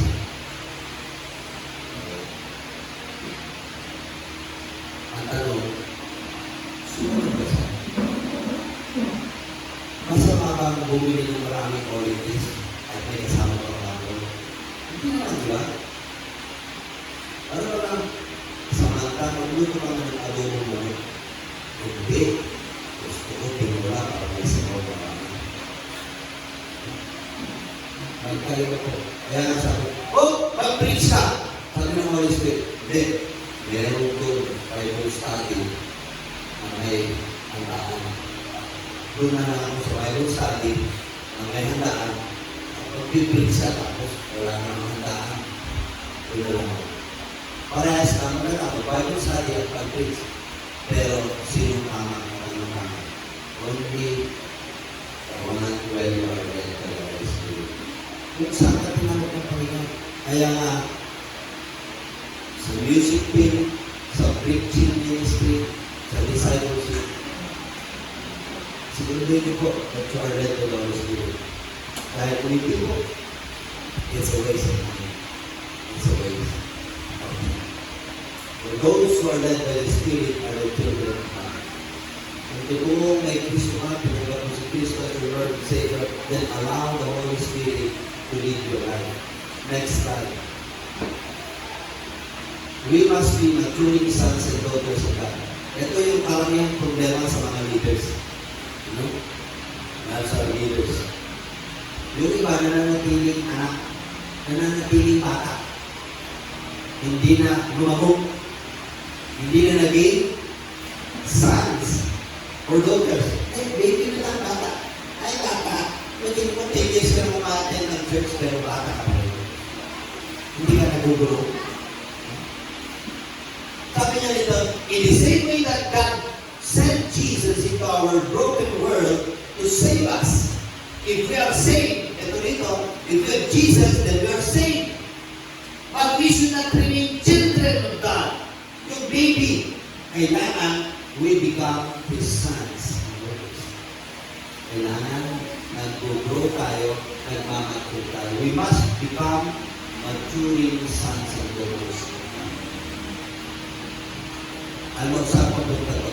[SPEAKER 1] Ang tanong, sumunod ba siya? Masama bang bumili ng maraming qualities at may kasama pa ako? Hindi naman, di ba? Ano ba lang, Samantha, magluto ka ng adobo mo? Hindi. Gusto ko, pinula para may sabaw pa kami. Magkayo ko. Kaya nga sabi, mag-preach ka! Sabi ng Holy Spirit, hindi. Meron ko Bible study na may handaan. Doon na lang ako sa Bible study na may handaan. Mag-preach ka tapos wala namang handaan. Doon na lang ako. Parehas na maganda ako. Bible study at pag-preach. Pero sino tama at ano tama? Only the one where you are led by the Holy Spirit. Kung saan ka tinawag ng Panginoon. Kaya nga, sa music team, sa preaching ministry, sa discipleship, siguro niyo po that you are led by the Holy Spirit. Dahil kung hindi po, it's a waste of money. It's a waste of time. For those who are led by the Spirit are the children of God. Kung totoong may Kristo ka, pinagawag mo si Kristo as your Lord and Savior, then allow the Holy Spirit to lead your life. Next slide. We must be maturing sons and daughters of God. Ito yung karamihan problema sa mga leaders. You know? That's our leaders. Yung iba nananatiling anak, nananatiling bata. Hindi na lumahog, hindi na naging sons or daughters. Eh, baby na lang bata. Ay, bata. Maging mo 10 years ka umaten ng church, pero bata ka pa rin. Hindi ka nagugulo. Sabi niya nito, in the same way that God sent Jesus into our broken world to save us. If we are saved, ito dito, if we have Jesus, then we are saved. But we should not remain children of God. Yung baby, kailangan we become His sons. Kailangan nag-grow tayo, nagmamature tayo. We must become maturing sons and daughters. Ano sa pagpunta ko?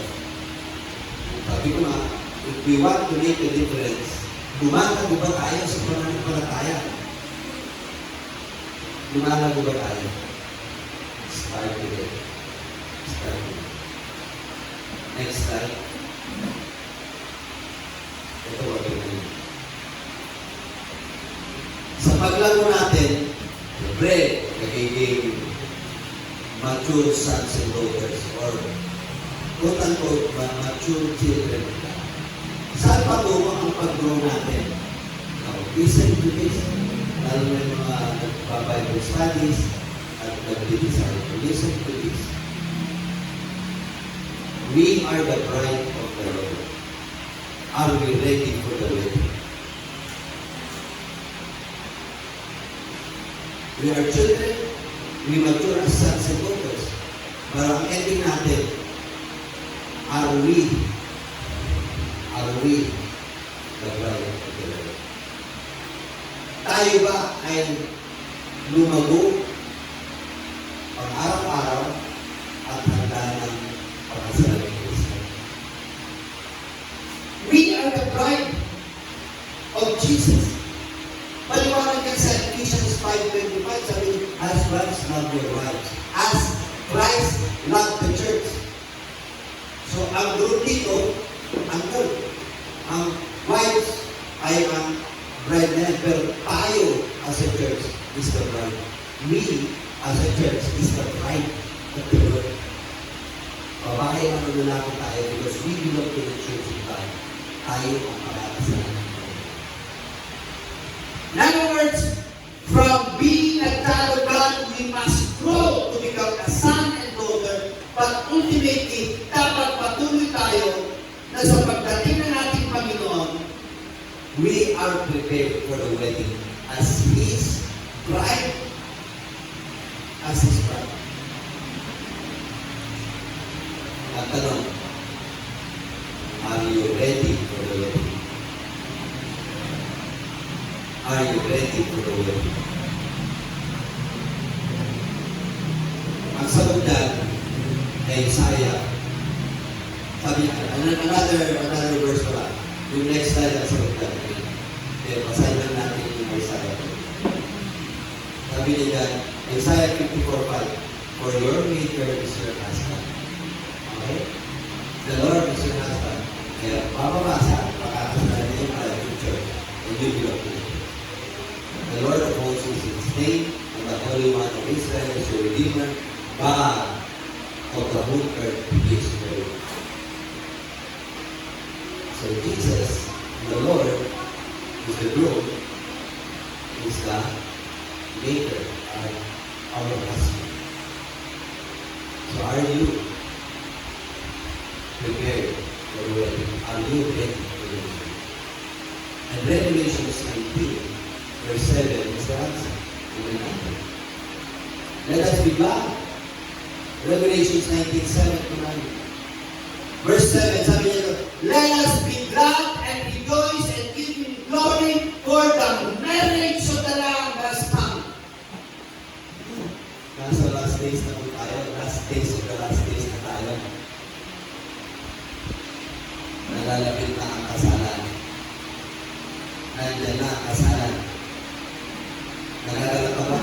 [SPEAKER 1] Sabi ko nga, if we want to make a difference, lumalago ba tayo sa pananampalataya? Lumalago ba tayo? Start today. Start today. Next slide. Ito wag yun. Sa paglago natin, siyempre, nagiging mature sons and daughters or quote-unquote mature children. Saan patungo ang pag-grow natin? Now, listen to this. Lalo na yung mga nagpa-Bible studies at nag-disciple. Listen to this. We are the bride of the Lord. Are we ready for the wedding? We are children. We mature as sons and daughters. Pero ang ending natin, are we the bride of the Lord? Tayo ba ay lumago pang araw-araw at handa ng pagkasalan ng Kristo? We are the bride of Jesus. Maliwanag yan sa Ephesians 5:25, sabi, husbands, love your wives, as Christ loved the church. So, ang group dito, ang wives ay ang bride na yan, pero tayo as a church is the bride. We as a church is the bride of the Lord. Babae ang lalaki tayo because we belong to the church of God. Tayo ang makakasalan. In other words, from being a child of God, we must grow to become a son and daughter, but ultimately, dapat patuloy tayo na sa pagdating ng ating Panginoon, we are prepared for the wedding as His bride. As His bride. Ang tanong, are you ready for the wedding? Are you ready for the wedding? Ang sagot dyan ay Isaiah. Sabi niya, another verse pala. Yung next slide ang sagot dyan. Kaya basahin lang natin yung Isaiah. Sabi niya dyan, Isaiah 54:5, for your maker is your husband. Okay? The Lord is your husband. Kaya papabasa, pakakasalan niya yung Catholic Church. And you belong to it. The Lord of hosts is His name, and the Holy One of Israel is your Redeemer. God of the whole earth is your Lord. So Jesus, the Lord, is the groom, is the maker of our husband. So are you prepared for the wedding? Are you ready for the wedding? And Revelation 19, verse 7 is the answer. Let us be glad. Revelation 19, 7 to 9. Verse 7, sabi niya, let us be glad and rejoice and give him glory, for the marriage of the Lamb has come. Nasa last days na po tayo. Last days of the last days na tayo. Nalalapit na ang kasalan. Nandiyan na ang kasalan. Nagagalak ka ba?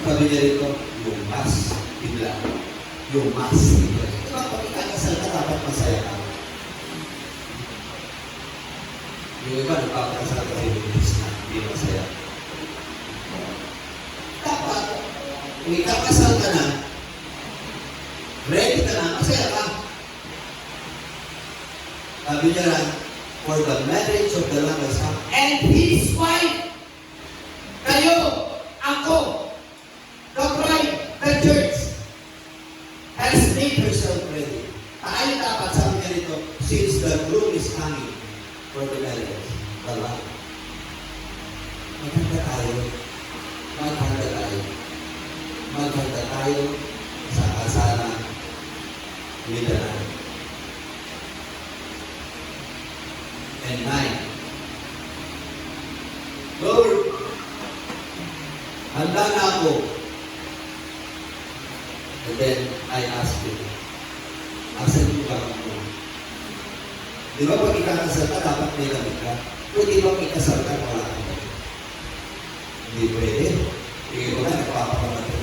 [SPEAKER 1] Sabi niya rito, yung mas bigla. Yung mas bigla. Diba, pag ikakasal ka, dapat masaya ka. Yung iba, nagpapakasal ka rin yung na, hindi masaya. Dapat, kung ikakasal ka na, ready ka na, masaya ka. Sabi niya lang, for the marriage of the Lamb has come, and his wife, kayo, ako, the bride, the church, has made herself ready. Tayo dapat, sabi niya rito, since the groom is coming for the marriage, the Lamb. Maghanda tayo. Maghanda tayo. Maghanda tayo sa kasalan ni the Lamb. And 9. Lord, handa na ako. And then, I asked him, asan yung gamit mo? Di ba pag ikakasal ka, dapat may gamit ka? Pwede bang ikasal ka, wala ka? Hindi pwede. Hindi ko na, nagpapakamatay.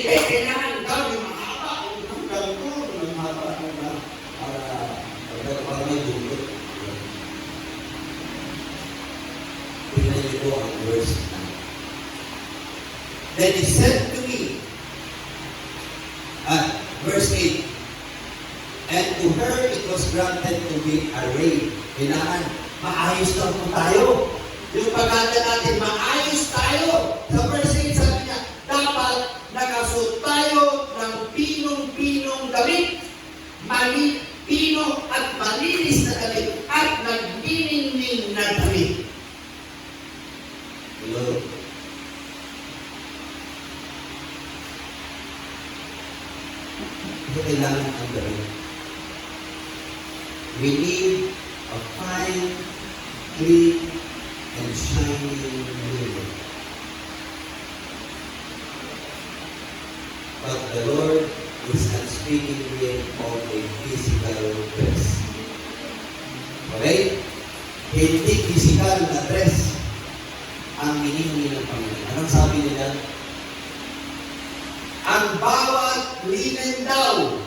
[SPEAKER 1] Kailangan daw yung mahaba. Ang ganito, yung mahaba ako na para may dulot. Tingnan niyo po ang verse 9. Then he said to me, verse 8, and to her it was granted to be arrayed. Kailangan, maayos lang po tayo. Yung paghanda natin, maayos tayo. Sa verse 8, sabi niya, dapat nakasuot tayo ng pinong-pinong damit, pino at malinis na damit, at nagniningning na damit. Hello? Ito kailangan ang damit. We need a fine, clean, and shining linen. But the Lord is not speaking here of a physical dress. Okay? Hindi physical na dress ang hinihingi ng Panginoon. Anong sabi nila? Ang bawat linen daw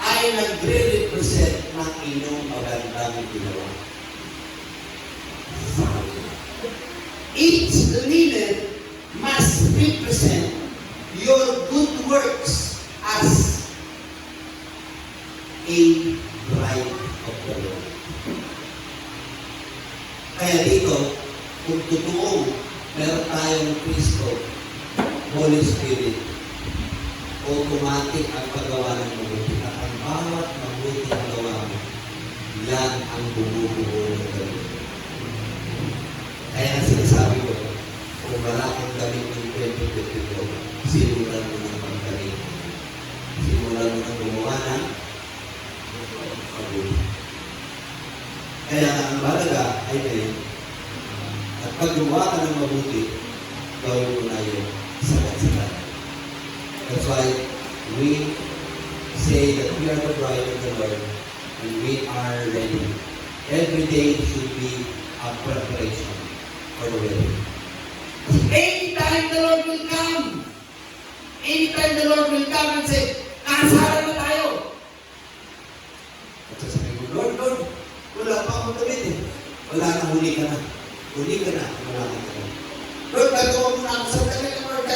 [SPEAKER 1] ay nagre-represent ng inyong magandang ginawa. Each linen must represent your good works as a bride of the Lord. Kaya dito, kung totoong meron tayong Kristo, Holy Spirit, automatic ang paggawa ng mabuti. At ang bawat mabuti ang gawa mo, yan ang bumubuo ng galit. Kaya ang sinasabi ko, kung wala kang gamit ng 2022, simulan mo ng paggalit. Simulan mo ng gumawa ng mabuti. Kaya ang balaga ay ngayon, at pag gumawa ka ng mabuti, gawin mo na yun sagat-sagat. That's why we say that we are the bride of the Lord and we are ready. Every day should be a preparation for the wedding. Anytime the Lord will come, anytime the Lord will come and say, kasalan na tayo. At sasabi mo, Lord, wala pa akong damit eh. Wala na, huli ka na. Huli ka na, wala ka na. Lord, gagawa mo na ako sa damit. Lord,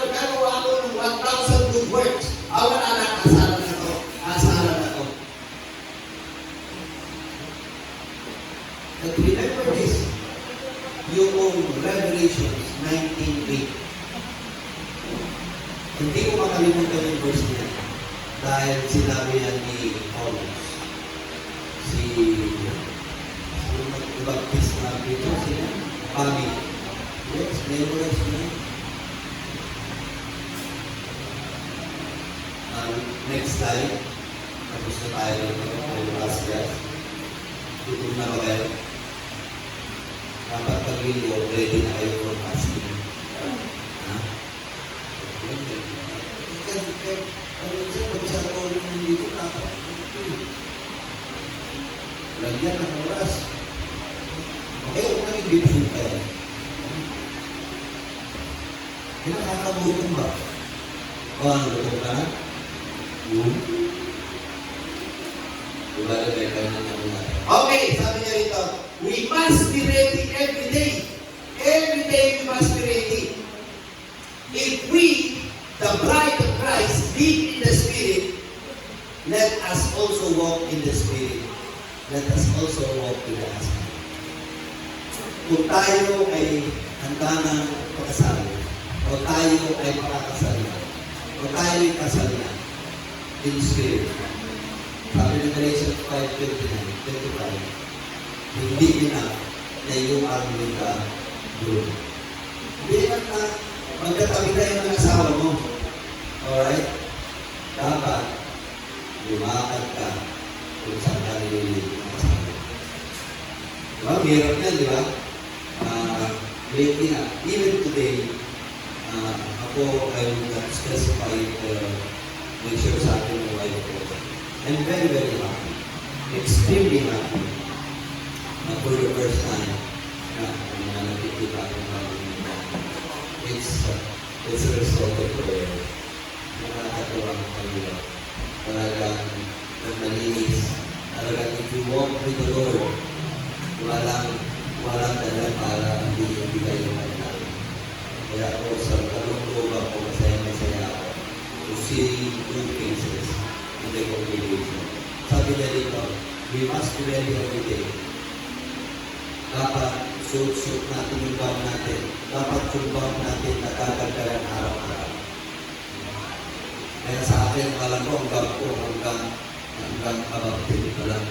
[SPEAKER 1] gagawa ako ng 1,000 good works. Wala na, kasalan na to. Kasalan na to. But remember this, yung Revelation 19:8. Hindi ko makalimutan yung verse niya. Dahil sinabi yan ni Paulus, si mag-baptist na dito, si Mami. Yes, memorize mo. Next slide. Tapos na tayo ng last class. Tutup na ba kayo? Dapat pag-video, ready na kayo for fasting. Ha? Lagyan ng oras. Okay, huwag nang i-bibig kayo. Kinakakabutom ba? O, ano gutom ka na? Diba na may kanya na mga.
[SPEAKER 2] Okay, sabi niya rito, we must be ready every day. Every day we must be ready. If we, the bride of Christ, live in the Spirit, let us also walk in the Spirit.
[SPEAKER 1] Let us also walk with the husband. Kung tayo ay handa ng pagkasal, o tayo ay makakasal na, o tayo ay kasal na, in spirit. Sabi ng Galatians 5:25, hindi enough na you are with the Lord. Hindi enough na magkatabi tayo ng asawa mo. Alright? Dapat lumakad ka kung saan ka nililig ng asawa. Diba? Hirap yan, di ba? Lately na, even today, ako ay specify make sure sa akin ng wife ko. I'm very, very happy. Extremely happy. For the first time na nakikita ko it's a result of prayer. Nakakatawa ang kanila. Talagang nagmalinis. Talagang if you walk with the Lord, walang dala para hindi ibigay yung kanila. Kaya ako sa kalungkog ako, masaya ako to see good cases in the congregation. Sabi niya dito, we must be ready every day. Dapat suot natin yung gown natin. Dapat yung gown natin nagkagagalan araw-araw. Kaya sa akin, alam ko, ang gown ko hanggang ababtin pa lang.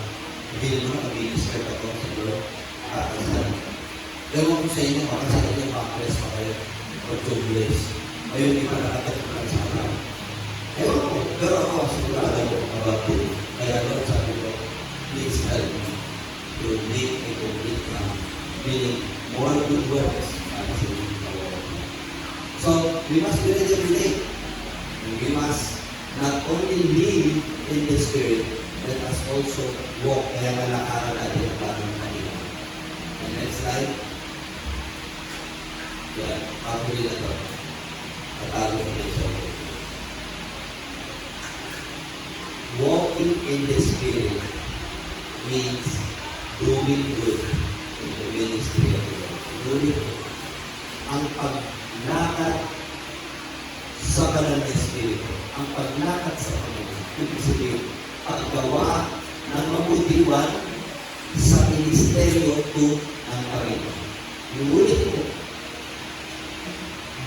[SPEAKER 1] Hindi naman mag-i-discard ako sa dulo. Kakasal. Ewan ko sa inyo, makasal yung backless pa kayo. Or tubeless. Ayun, hindi pa nakatapunan sa alam. Ewan ko, pero ako, sigurado ko ababtin. Kaya doon sabi ko, please help me to live a complete life, meaning more good works. So, we must be ready every day. We must not only live in the Spirit, let us also walk. Kaya malakaran natin ang bagong kanila. And next slide. Yeah, patuloy na ito. Patalo ko na siya. Walking in the Spirit means doing good in the ministry of the Lord. Doing good. Ang paglakad sa banal na Espiritu, ang paglakad sa Panginoon, ibig sabihin, paggawa ng mabutiwan sa ministeryo to ng Panginoon. Inulit ko,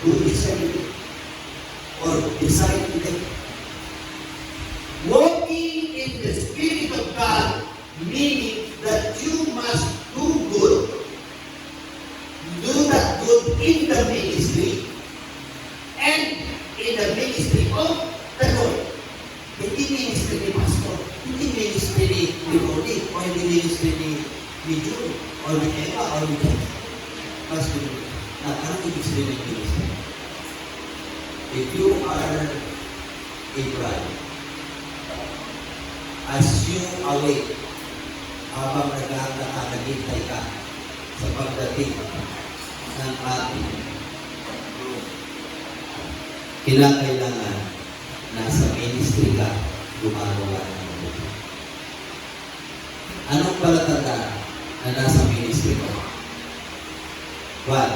[SPEAKER 1] do disciple or disciple them.
[SPEAKER 2] Walking in the Spirit of God, meaning that you must do good. Do that good in the ministry and in the ministry of the Lord. Hindi ministry ni Pastor, hindi ministry ni Rodi, o hindi ministry ni June, or ni Eva, or ni Ken. Pastor, ano ibig sabihin ng ministry? If you are a bride, as you await, habang naghahanda ka, naghihintay ka sa pagdating ng ating kinakailangan nasa ministry ka, gumagawa ng mabuti. Anong palatandaan na nasa ministry ka? One,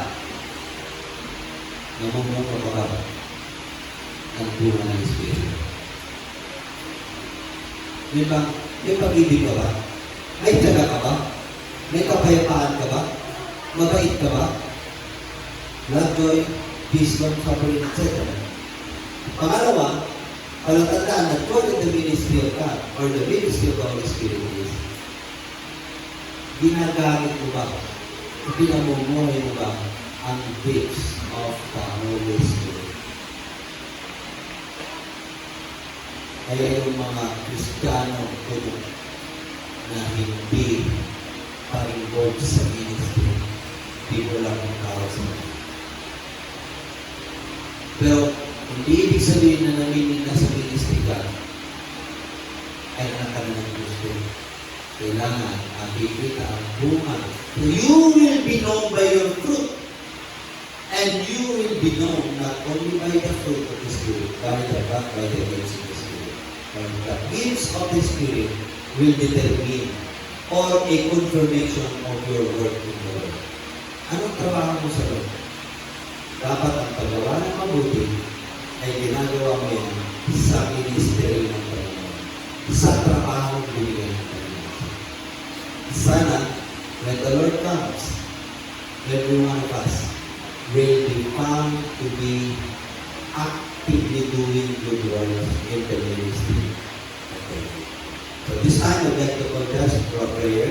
[SPEAKER 2] namumuno ka ba ng bunga ng Espiritu? May pag-ibig ka ba? May tiyaga ka ba? May kapayapaan ka ba? Mabait ka ba? Love, joy, peace, long suffering, etc. Pangalawa,
[SPEAKER 1] Palatandaan that what the ministry of God or the ministry of the Holy Spirit is, ginagamit mo ba, pinamumuhay mo ba ang gifts of the Holy Spirit? Kaya yung mga Kristiyano na hindi pa-involved sa ministry, people lang ang tawag sa mga. Pero, hindi ibig sabihin na naminig na sa ministry ka, ay anak ka na ng Kristo. Kailangan makikita ang bunga. So you will be known by your fruit. And you will be known not only by the fruit of the Spirit, but by the gifts of the Spirit. And the gifts of the Spirit will determine or a confirmation of your work in the Lord. Anong trabaho mo sa Lord? Dapat ang paggawa ng mabuti ay ginagawa mo yan sa ministry ng Panginoon. Sa trabaho ng binigay ng Panginoon. Sana, when the Lord comes, every one of us will be found to be actively doing good works in the ministry. Okay. So this time, I'd like to confess for a prayer.